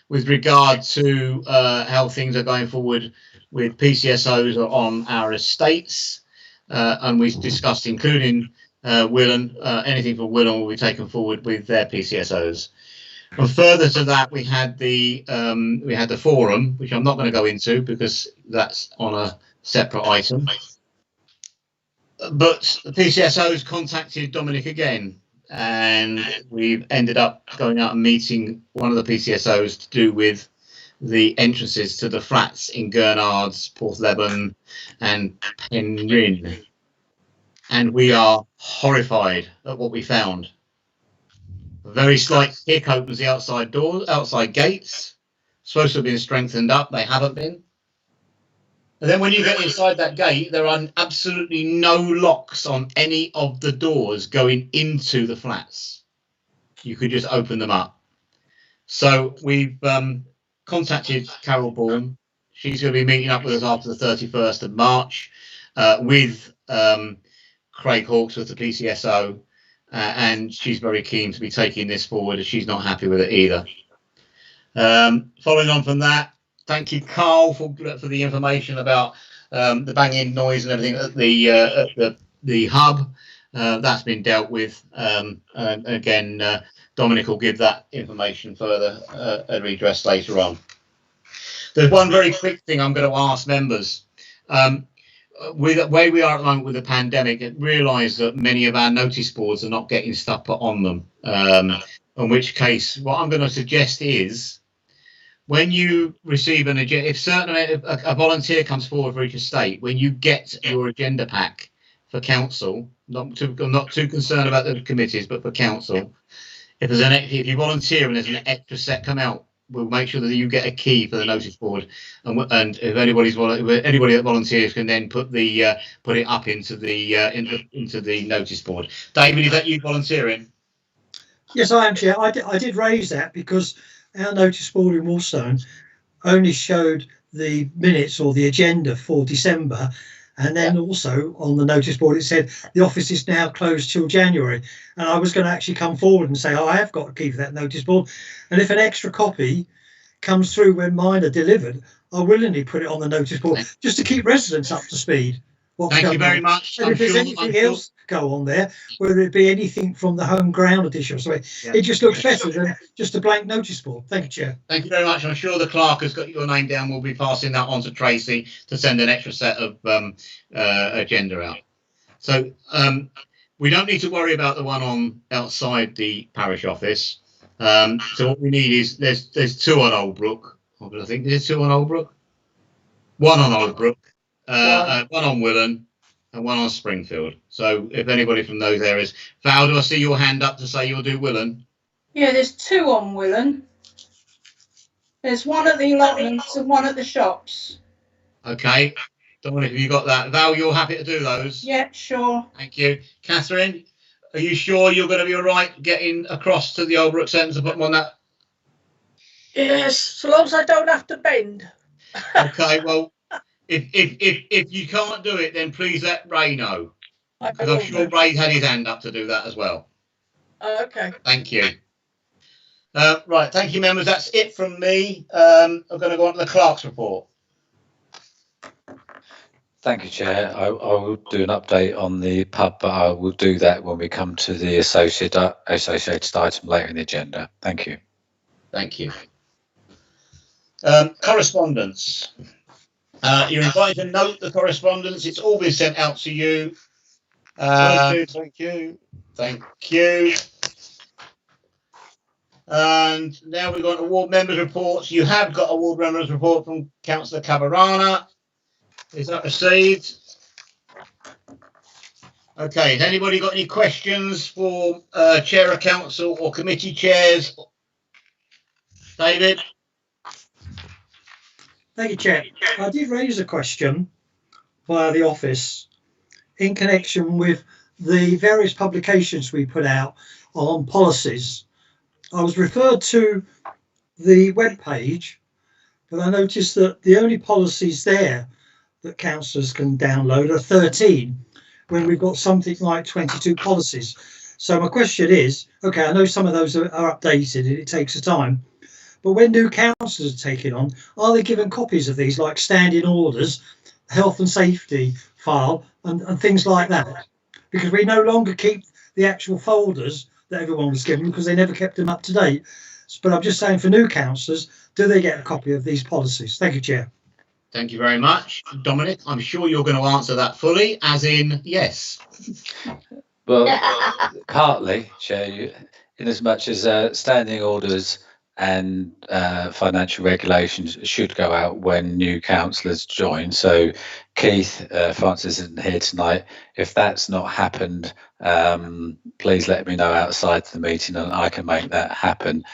Speaker 3: with regard to how things are going forward with PCSOs on our estates, and we discussed including Willen. Anything for Willen will be taken forward with their PCSOs. And further to that, we had the forum, which I'm not going to go into because that's on a separate item. But the PCSOs contacted Dominic again, and we've ended up going out and meeting one of the PCSOs to do with the entrances to the flats in Gurnards, Porthleban and Penryn. And we are horrified at what we found. A very slight kick opens the outside doors, outside gates. Supposed to have been strengthened up, they haven't been. And then when you get inside that gate, there are absolutely no locks on any of the doors going into the flats. You could just open them up. So we've contacted Carol Bourne. She's going to be meeting up with us after the 31st of March with Craig Hawkes with the PCSO. And she's very keen to be taking this forward as she's not happy with it either. Following on from that, thank you, Carl, for the information about the banging noise and everything at the hub. That's been dealt with. And again, Dominic will give that information further a redress later on. There's one very quick thing I'm going to ask members. With the way we are at the moment with the pandemic, I realise that many of our notice boards are not getting stuff put on them. In which case, what I'm going to suggest is, when you receive an agenda, if a volunteer comes forward for each estate, when you get your agenda pack for council, I'm not too concerned about the committees, but for council, if you volunteer and there's an extra set come out, we'll make sure that you get a key for the notice board, and if anybody that volunteers can then put it up into the notice board. David, is that you volunteering?
Speaker 9: Yes, I am, Chair. I did raise that because our notice board in Woolstone only showed the minutes or the agenda for December, and then also on the notice board it said the office is now closed till January. And I was going to actually come forward and say, I have got a key for that notice board, and if an extra copy comes through when mine are delivered, I'll willingly put it on the notice board just to keep residents up to speed.
Speaker 3: Thank you very much.
Speaker 9: And if there's anything else go on there, whether it be anything from the home ground edition or something, it just looks better than just a blank notice board. Thank you, Chair.
Speaker 3: Thank you very much. I'm sure the clerk has got your name down. We'll be passing that on to Tracy to send an extra set of agenda out. So we don't need to worry about the one on outside the parish office. So what we need is there's two on Old Brook. I think there's two on Old Brook. One on Old Brook. One on Willen and one on Springfield. So if anybody from those areas, Val, do I see your hand up to say you'll do Willen?
Speaker 5: Yeah, there's two on Willen. There's one at the allotments and one at the shops.
Speaker 3: Okay. Dominic, have you got that? Val, you're happy to do those?
Speaker 5: Yeah, sure.
Speaker 3: Thank you. Catherine, are you sure you're going to be all right getting across to the Old Brook Centre to put them on that?
Speaker 6: Yes, so long as I don't have to bend.
Speaker 3: Okay, well, if you can't do it, then please let Ray know. Because I'm sure Ray had his hand up to do that as well.
Speaker 6: Okay.
Speaker 3: Thank you. Right, thank you, members. That's it from me. I'm going to go on to the clerk's report.
Speaker 1: Thank you, Chair. I will do an update on the pub, but I will do that when we come to the associated item later in the agenda. Thank you.
Speaker 3: Thank you. Correspondence. You're invited to note the correspondence. It's all been sent out to you.
Speaker 10: Thank you.
Speaker 3: Thank you. And now we've got award members' reports. You have got award members' report from Councillor Cabarana. Is that received? Okay, has anybody got any questions for Chair of Council or committee chairs? David?
Speaker 9: Thank you, Chair. I did raise a question via the office in connection with the various publications we put out on policies. I was referred to the web page, but I noticed that the only policies there that councillors can download are 13, when we've got something like 22 policies. So my question is, okay, I know some of those are updated and it takes a time, but when new councillors are taken on, are they given copies of these, like standing orders, health and safety file, and things like that? Because we no longer keep the actual folders that everyone was given because they never kept them up to date. But I'm just saying, for new councillors, do they get a copy of these policies? Thank you, Chair.
Speaker 3: Thank you very much. Dominic, I'm sure you're going to answer that fully, as in yes.
Speaker 1: Well, partly, Chair, in as much as standing orders and financial regulations should go out when new councillors join. So Keith, Francis isn't here tonight. If that's not happened, please let me know outside the meeting and I can make that happen.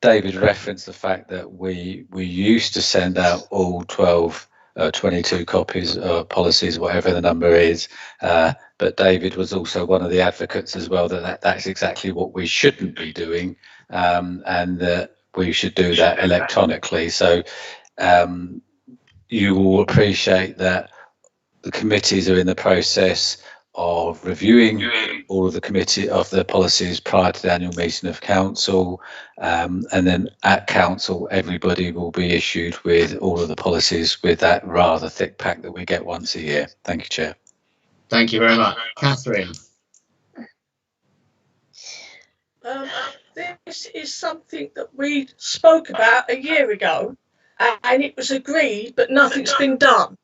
Speaker 1: David referenced the fact that we used to send out all 22 copies of policies, whatever the number is. But David was also one of the advocates as well that's exactly what we shouldn't be doing, and that we should do that electronically. So you will appreciate that the committees are in the process of reviewing all of the policies prior to the annual meeting of council, and then at council everybody will be issued with all of the policies with that rather thick pack that we get once a year. Thank you, Chair.
Speaker 3: Thank you very much. Catherine?
Speaker 6: This is something that we spoke about a year ago, and it was agreed, but nothing's been done.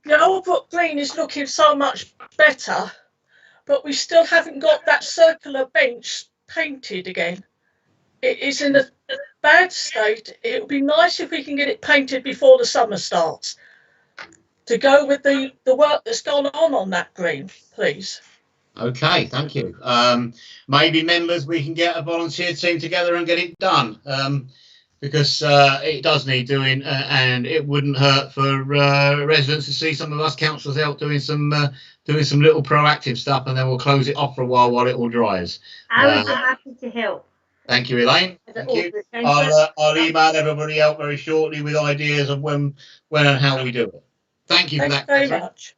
Speaker 6: The Albrook Green is looking so much better, but we still haven't got that circular bench painted again. It is in a bad state. It would be nice if we can get it painted before the summer starts, to go with the work that's gone on that green, please.
Speaker 3: Okay, thank you. Maybe members, we can get a volunteer team together and get it done, because it does need doing, and it wouldn't hurt for residents to see some of us councillors out doing some little proactive stuff, and then we'll close it off for a while it all dries.
Speaker 4: I would be happy to help.
Speaker 3: Thank you, Elaine. Thank you. I'll email everybody out very shortly with ideas of when and how we do it. Thank you for that.
Speaker 6: Thank you very much.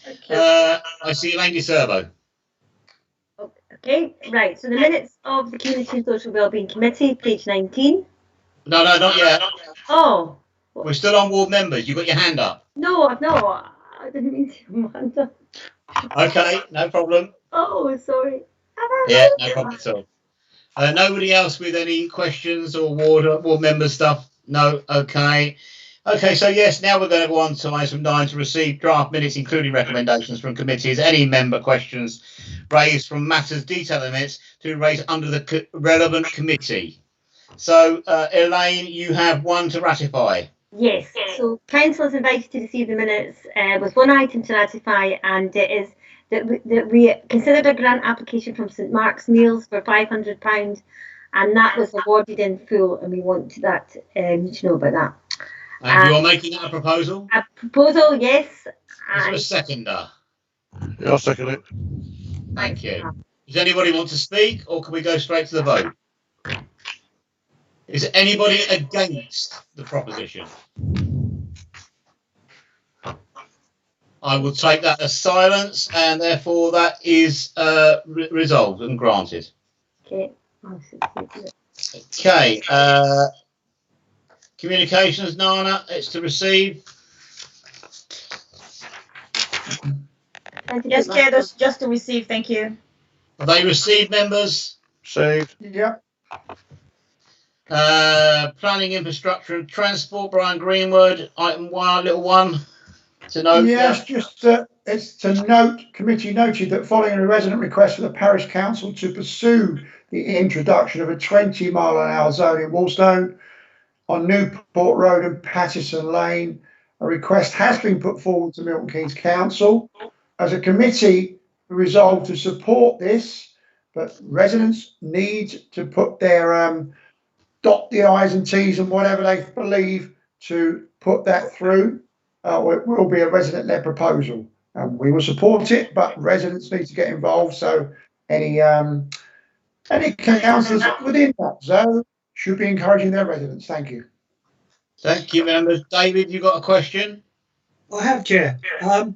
Speaker 6: Thank you.
Speaker 3: I see Elaine DeServo.
Speaker 4: Okay, right. So the minutes of the Community and Social Wellbeing Committee, page 19.
Speaker 3: No, not yet.
Speaker 4: Oh.
Speaker 3: We're still on ward members. You got your hand up.
Speaker 4: No, I've not. I didn't mean to have my hand up.
Speaker 3: Okay, no problem.
Speaker 4: Oh, sorry.
Speaker 3: Yeah, no problem at all. Nobody else with any questions or ward member stuff? No, okay. Okay, so yes, now we're going to go on to item 9 to receive draft minutes, including recommendations from committees. Any member questions raised from matters detailed in the minutes to be raised under the relevant committee. So, Elaine, you have one to ratify.
Speaker 4: Yes, so council is invited to receive the minutes with one item to ratify, and it is that we considered a grant application from St Mark's Meals for £500, and that was awarded in full, and we want that you to know about that.
Speaker 3: And you're making that a proposal?
Speaker 4: A proposal, yes.
Speaker 3: Is there a seconder?
Speaker 10: Yeah, I'll second it.
Speaker 3: Thank you. Does anybody want to speak, or can we go straight to the vote? Is anybody against the proposition? I will take that as silence, and therefore that is resolved and granted.
Speaker 4: Okay.
Speaker 3: Okay. Communications, Nana, it's to receive.
Speaker 12: Yes, Chair, that's just to receive. Thank you.
Speaker 3: Have they received, members?
Speaker 10: Saved.
Speaker 7: Yep.
Speaker 3: Planning, infrastructure and transport, Brian Greenwood, item 1, little 1. To note,
Speaker 7: Yes, just it's to note, committee noted that following a resident request for the parish council to pursue the introduction of a 20-mile-an-hour zone in Walstone on Newport Road and Pattison Lane, a request has been put forward to Milton Keynes Council. As a committee, we resolve to support this, but residents need to put their dot the I's and T's and whatever they believe to put that through. It will be a resident-led proposal. We will support it, but residents need to get involved. So any councillors within that zone should be encouraging their residents. Thank you.
Speaker 3: thank you, members. David, you got a question?
Speaker 9: I have, Chair. I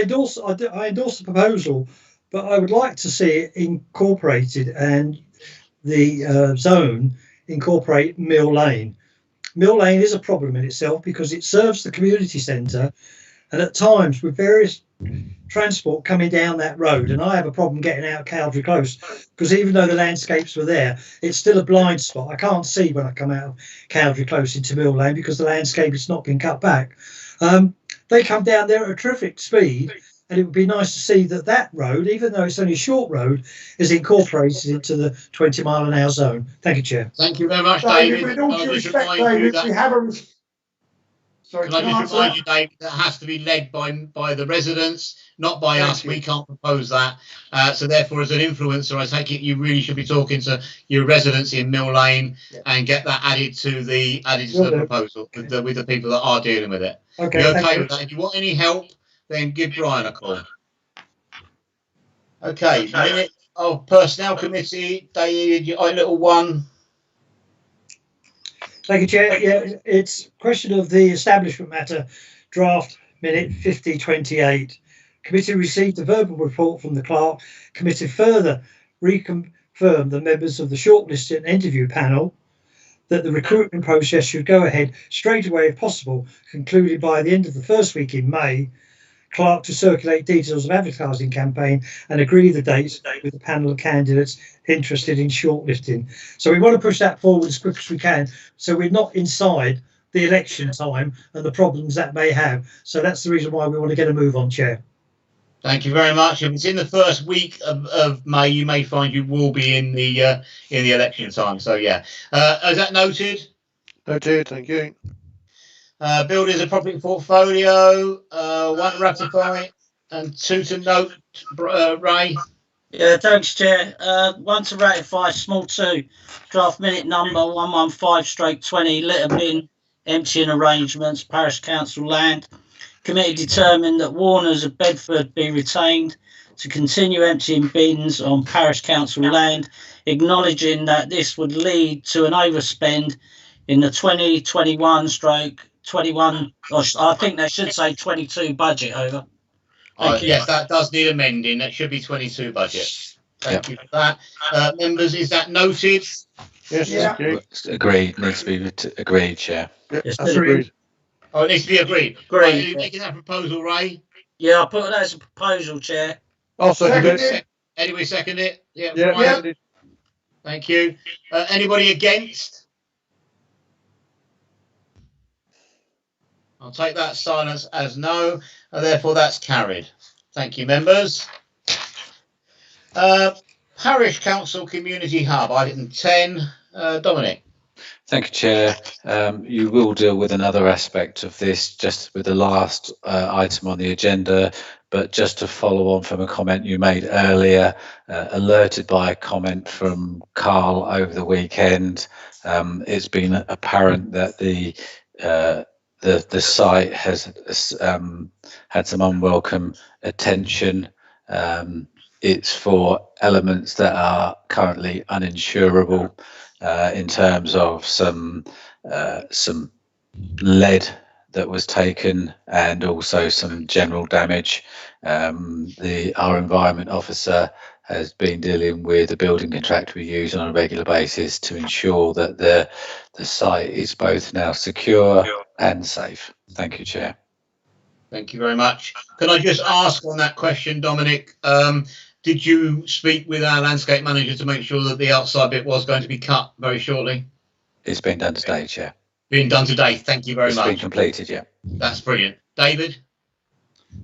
Speaker 9: endorse the proposal, but I would like to see it incorporated and the zone incorporate Mill Lane. Mill Lane is a problem in itself because it serves the community centre, and at times with various transport coming down that road, and I have a problem getting out of Cowdray Close because even though the landscapes were there, it's still a blind spot. I can't see when I come out of Cowdray Close into Mill Lane because the landscape has not been cut back. They come down there at a terrific speed, and it would be nice to see that road, even though it's only a short road, is incorporated into the 20-mile-an-hour zone. Thank you, Chair.
Speaker 3: Thank you very much,
Speaker 7: David,
Speaker 3: David.
Speaker 7: with all due respect, David, we have a... Sorry,
Speaker 3: Can I just remind you, David, that has to be led by the residents, not by us. We can't propose that. So therefore, as an influencer, I take it you really should be talking to your residents in Mill Lane and get that added to the proposal with the people that are dealing with it.
Speaker 9: Okay.
Speaker 3: You okay with that? If you want any help, then give Brian a call. Okay, minute of personnel committee, David, your little 1.
Speaker 9: Thank you, Chair. Yeah, it's a question of the establishment matter, draft minute 5028. Committee received a verbal report from the clerk. Committee further reconfirmed the members of the shortlisted interview panel that the recruitment process should go ahead straight away if possible, concluded by the end of the first week in May. Clerk to circulate details of advertising campaign and agree the dates with the panel of candidates interested in shortlisting. So we want to push that forward as quick as we can, so we're not inside the election time and the problems that may have. So that's the reason why we want to get a move on, Chair.
Speaker 3: Thank you very much. If it's in the first week of May, you may find you will be in the election time. So yeah, is that noted?
Speaker 10: Noted. Thank you.
Speaker 3: Buildings and property portfolio, 1 to ratify and 2 to note, Ray.
Speaker 11: Yeah, thanks, Chair. 1 to ratify, small 2, draft minute number 115/20, litter bin, emptying arrangements, parish council land. Committee determined that Warners of Bedford be retained to continue emptying bins on parish council land, acknowledging that this would lead to an overspend in the 2021/21, or I think they should say 22 budget. Over.
Speaker 3: Yes, that does need amending. That should be 22 budget. Thank you for that. Members, is that noted?
Speaker 10: Yes,
Speaker 7: Yeah.
Speaker 1: Agreed. Needs to be agreed, Chair.
Speaker 10: Yes, that's agreed.
Speaker 3: Oh, it needs to be agreed.
Speaker 11: Agreed.
Speaker 3: Right, are you making that proposal, Ray?
Speaker 11: Yeah, I'll put that as a proposal, Chair.
Speaker 10: I'll second it.
Speaker 3: Anybody second it? Yeah.
Speaker 10: Yeah.
Speaker 3: Brian. Thank you. Anybody against? I'll take that silence as no, and therefore that's carried. Thank you, members. Parish Council Community Hub, item 10. Dominic.
Speaker 1: Thank you, Chair. You will deal with another aspect of this just with the last item on the agenda, but just to follow on from a comment you made earlier, alerted by a comment from Carl over the weekend, it's been apparent that the site has had some unwelcome attention. It's for elements that are currently uninsurable in terms of some lead that was taken, and also some general damage. Our environment officer has been dealing with the building contractor we use on a regular basis to ensure that the site is both now secure and safe. Thank you, Chair.
Speaker 3: Thank you very much. Can I just ask on that question, Dominic, did you speak with our landscape manager to make sure that the outside bit was going to be cut very shortly?
Speaker 1: It's been done today, Chair.
Speaker 3: Being done today. Thank you very much.
Speaker 1: It's been completed, yeah.
Speaker 3: That's brilliant. David?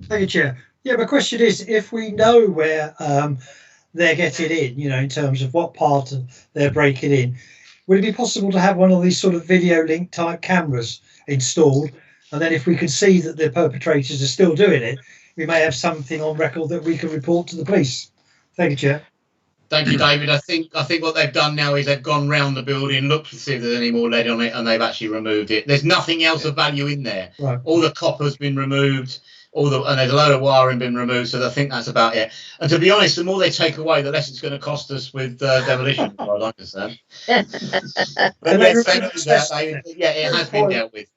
Speaker 9: Thank you, Chair. Yeah, my question is, if we know where they're getting in, you know, in terms of what part they're breaking in, would it be possible to have one of these sort of video link type cameras installed? And then if we could see that the perpetrators are still doing it, we may have something on record that we can report to the police. Thank you, Chair.
Speaker 3: Thank you, David. I think what they've done now is they've gone round the building, looked to see if there's any more lead on it, and they've actually removed it. There's nothing else of value in there.
Speaker 9: Right.
Speaker 3: All the copper's been removed, and there's a load of wiring been removed, so I think that's about it. And to be honest, the more they take away, the less it's going to cost us with demolition, as far as I understand. But yes, thank you for that, David. Yeah, it has been dealt with.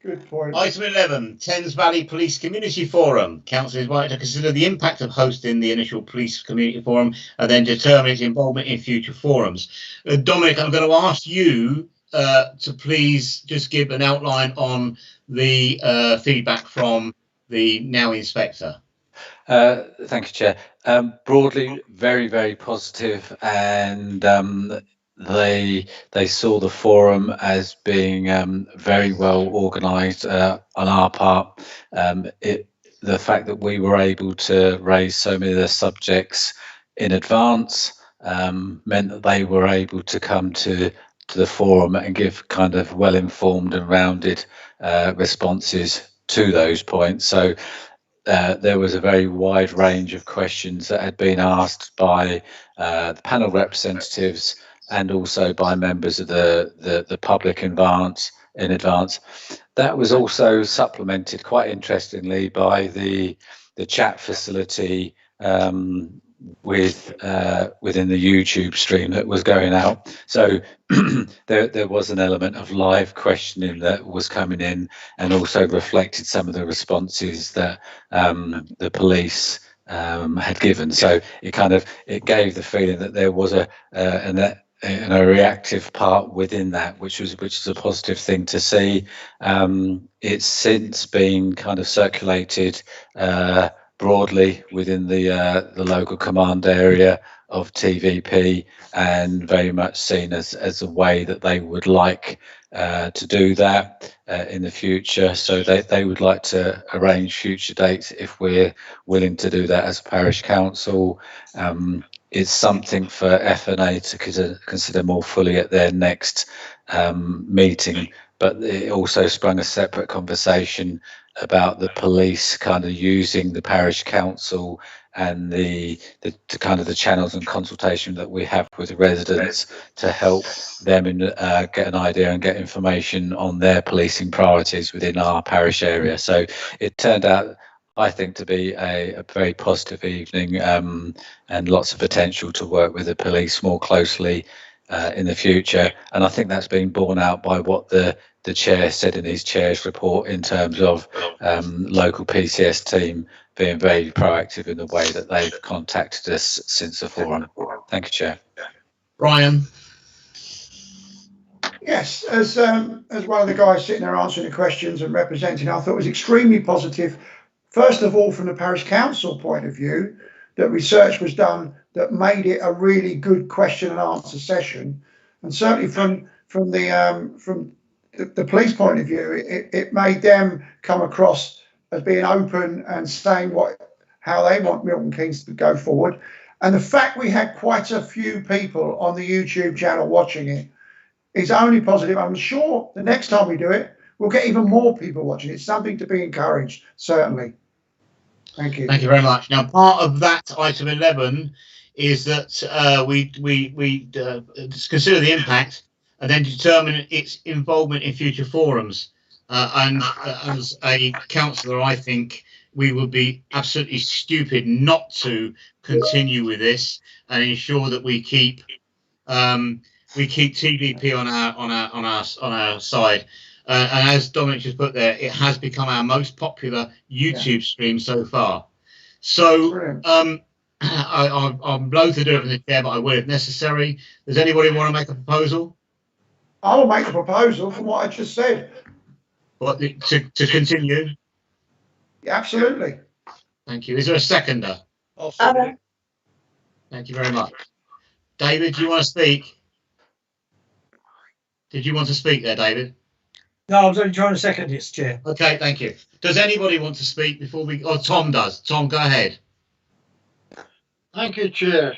Speaker 7: Good point.
Speaker 3: Item 11, Thames Valley Police Community Forum. Council is invited to consider the impact of hosting the initial police community forum and then determine its involvement in future forums. Dominic, I'm going to ask you to please just give an outline on the feedback from the now inspector.
Speaker 1: Thank you, Chair. Broadly, very, very positive, and they saw the forum as being very well organised on our part. The fact that we were able to raise so many of the subjects in advance meant that they were able to come to the forum and give kind of well-informed and rounded responses to those points. So there was a very wide range of questions that had been asked by the panel representatives and also by members of the public in advance. That was also supplemented, quite interestingly, by the chat facility within the YouTube stream that was going out. So there was an element of live questioning that was coming in, and also reflected some of the responses that the police had given. So it gave the feeling that there was a reactive part within that, which is a positive thing to see. It's since been kind of circulated broadly within the local command area of TVP, and very much seen as a way that they would like to do that in the future. So they would like to arrange future dates if we're willing to do that as a parish council. It's something for FNA to consider more fully at their next meeting, but it also sprung a separate conversation about the police kind of using the parish council and the kind of the channels and consultation that we have with the residents to help them get an idea and get information on their policing priorities within our parish area. So it turned out, I think, to be a very positive evening, and lots of potential to work with the police more closely in the future. And I think that's been borne out by what the chair said in his chair's report in terms of local PCS team being very proactive in the way that they've contacted us since the forum. Thank you, Chair.
Speaker 3: Brian?
Speaker 7: Yes, as one of the guys sitting there answering the questions and representing, I thought it was extremely positive. First of all, from the parish council point of view, that research was done that made it a really good question and answer session, and certainly from the police point of view, it made them come across as being open and saying how they want Milton Keynes to go forward. And the fact we had quite a few people on the YouTube channel watching it is only positive. I'm sure the next time we do it, we'll get even more people watching. It's something to be encouraged, certainly. Thank you.
Speaker 3: Thank you very much. Now, part of that item 11 is that we consider the impact and then determine its involvement in future forums. As a councillor, I think we would be absolutely stupid not to continue with this and ensure that we keep TVP on our side. And as Dominic just put there, it has become our most popular YouTube stream so far. So I'm loath to do it from the chair, but I will if necessary. Does anybody want to make a proposal?
Speaker 7: I'll make a proposal from what I just said.
Speaker 3: What, to continue?
Speaker 7: Yeah, absolutely.
Speaker 3: Thank you. Is there a seconder?
Speaker 10: I'll second it.
Speaker 3: Thank you very much. David, do you want to speak? Did you want to speak there, David?
Speaker 9: No, I was only trying to second it, Chair.
Speaker 3: Okay, thank you. Does anybody want to speak before we... Oh, Tom does. Tom, go ahead.
Speaker 2: Thank you, Chair.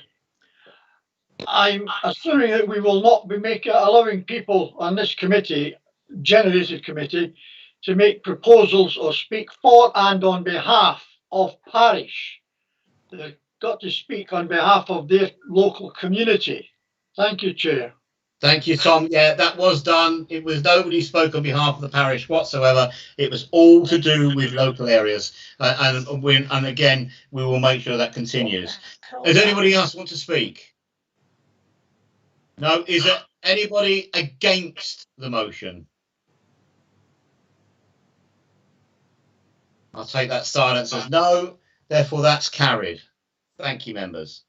Speaker 2: I'm assuming that we will not be allowing people on this committee, generated committee, to make proposals or speak for and on behalf of parish. They've got to speak on behalf of their local community. Thank you, Chair.
Speaker 3: Thank you, Tom. Yeah, that was done. It was nobody spoke on behalf of the parish whatsoever. It was all to do with local areas. And again, we will make sure that continues. Does anybody else want to speak? No? Is there anybody against the motion? I'll take that silence as no. Therefore, that's carried. Thank you, members.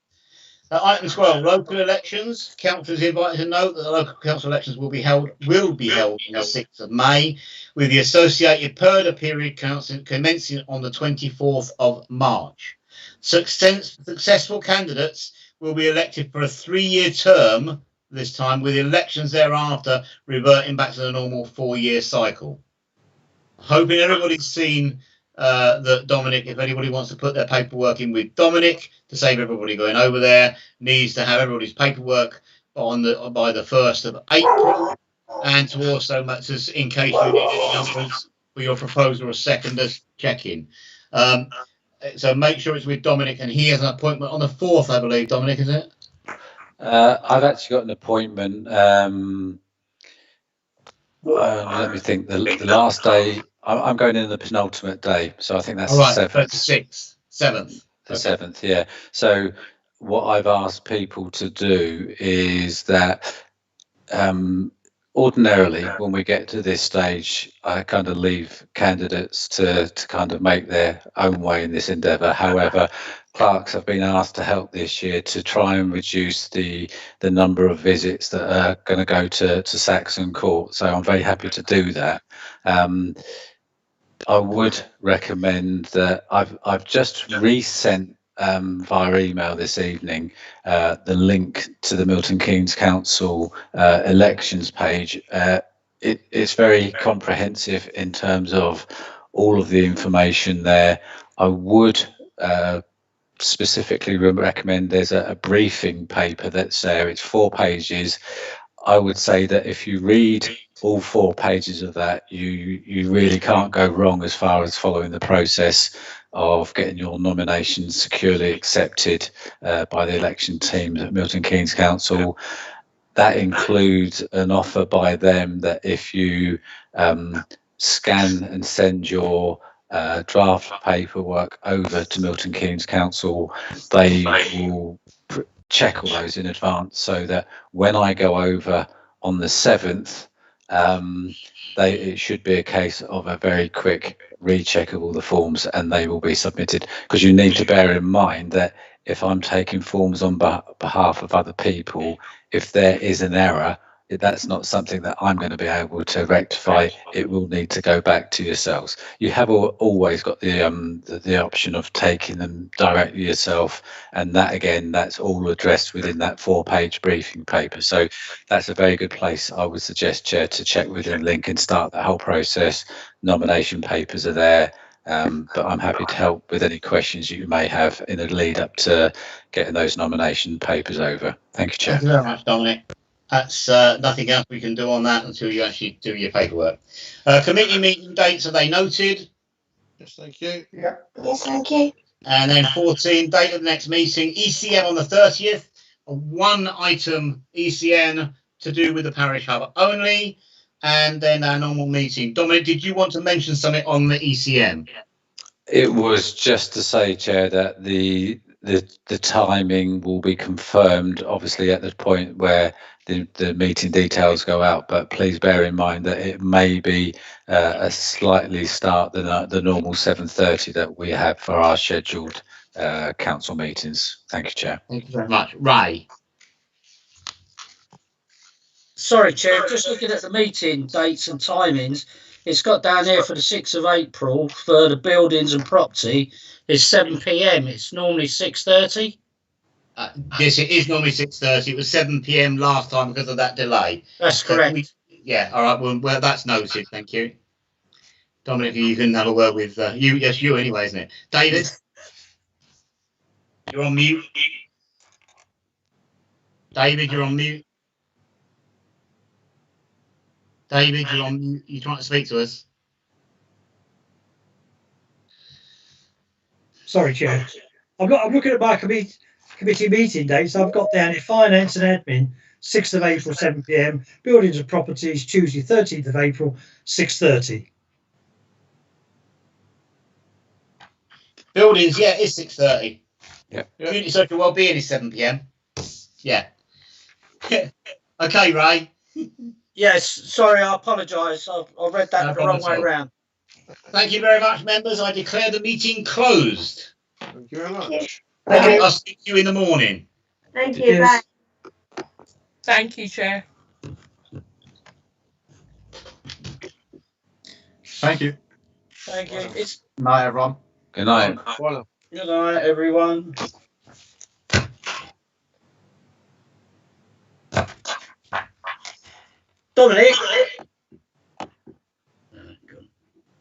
Speaker 3: Item 12, local elections. Council is invited to note that the local council elections will be held on the 6th of May, with the associated purdah period commencing on the 24th of March. Successful candidates will be elected for a 3-year term this time, with elections thereafter reverting back to the normal 4-year cycle. Hoping everybody's seen that Dominic, if anybody wants to put their paperwork in with Dominic to save everybody going over there, needs to have everybody's paperwork by the 1st of April, and to also, in case you need any numbers for your proposal or seconders, check in. So make sure it's with Dominic, and he has an appointment on the 4th, I believe. Dominic, is it?
Speaker 1: I've actually got an appointment. Let me think. The last day, I'm going in the penultimate day, so I think that's
Speaker 3: the
Speaker 1: 7th. The 7th, yeah. So what I've asked people to do is that ordinarily, when we get to this stage, I kind of leave candidates to kind of make their own way in this endeavour. However, clerks have been asked to help this year to try and reduce the number of visits that are going to go to Saxon Court. So I'm very happy to do that. I would recommend that I've just resent via email this evening the link to the Milton Keynes Council elections page. It's very comprehensive in terms of all of the information there. I would specifically recommend there's a briefing paper that's there. It's 4 pages. I would say that if you read all 4 pages of that, you really can't go wrong as far as following the process of getting your nomination securely accepted by the election team at Milton Keynes Council. That includes an offer by them that if you scan and send your draft paperwork over to Milton Keynes Council, they will check all those in advance, so that when I go over on the 7th, it should be a case of a very quick recheck of all the forms, and they will be submitted. Because you need to bear in mind that if I'm taking forms on behalf of other people, if there is an error, that's not something that I'm going to be able to rectify. It will need to go back to yourselves. You have always got the option of taking them directly yourself, and that again, that's all addressed within that 4-page briefing paper. So that's a very good place, I would suggest, Chair, to check within link and start the whole process. Nomination papers are there, but I'm happy to help with any questions you may have in the lead up to getting those nomination papers over. Thank you, Chair.
Speaker 3: Thank you very much, Dominic. That's nothing else we can do on that until you actually do your paperwork. Committee meeting dates, are they noted?
Speaker 10: Yes, thank you.
Speaker 7: Yeah.
Speaker 12: Yes, thank you.
Speaker 3: And then 14, date of the next meeting, ECN on the 30th, a 1-item ECN to do with the parish hub only, and then our normal meeting. Dominic, did you want to mention something on the ECN?
Speaker 1: It was just to say, Chair, that the the timing will be confirmed, obviously, at the point where the meeting details go out. But please bear in mind that it may be a slightly start than the normal 7:30 that we have for our scheduled council meetings. Thank you, Chair.
Speaker 3: Thank you very much. Ray.
Speaker 11: Sorry, Chair, just looking at the meeting dates and timings, it's got down here for the 6th of April for the buildings and property is 7 p.m. It's normally 6:30.
Speaker 3: Yes, it is normally 6:30. It was 7 p.m. last time because of that delay.
Speaker 11: That's correct.
Speaker 3: Yeah, all right. Well, that's noted. Thank you. Dominic, you can have a word with you. Yes, you anyway, isn't it? David, you're on mute. David, you're on mute. David, you're on mute. You trying to speak to us?
Speaker 9: Sorry, Chair. I'm looking at my committee meeting dates. I've got down here finance and admin, 6th of April, 7 p.m. Buildings and properties, Tuesday, 13th of April, 6:30.
Speaker 3: Buildings, yeah, it's 6:30.
Speaker 1: Yeah.
Speaker 3: Community social wellbeing is 7 p.m. Yeah. Okay, Ray.
Speaker 11: Yes, sorry, I apologise. I read that
Speaker 3: No
Speaker 11: the wrong
Speaker 3: problem
Speaker 11: way
Speaker 3: at all.
Speaker 11: round.
Speaker 3: Thank you very much, members. I declare the meeting closed.
Speaker 10: Thank you very much.
Speaker 3: I'll speak to you in the morning.
Speaker 4: Thank you.
Speaker 9: Yes.
Speaker 4: Bye.
Speaker 6: Thank you, Chair.
Speaker 13: Thank you.
Speaker 11: Thank you. It's
Speaker 13: Night, everyone.
Speaker 1: Good night.
Speaker 10: Bye now.
Speaker 11: good night, everyone. Dominic,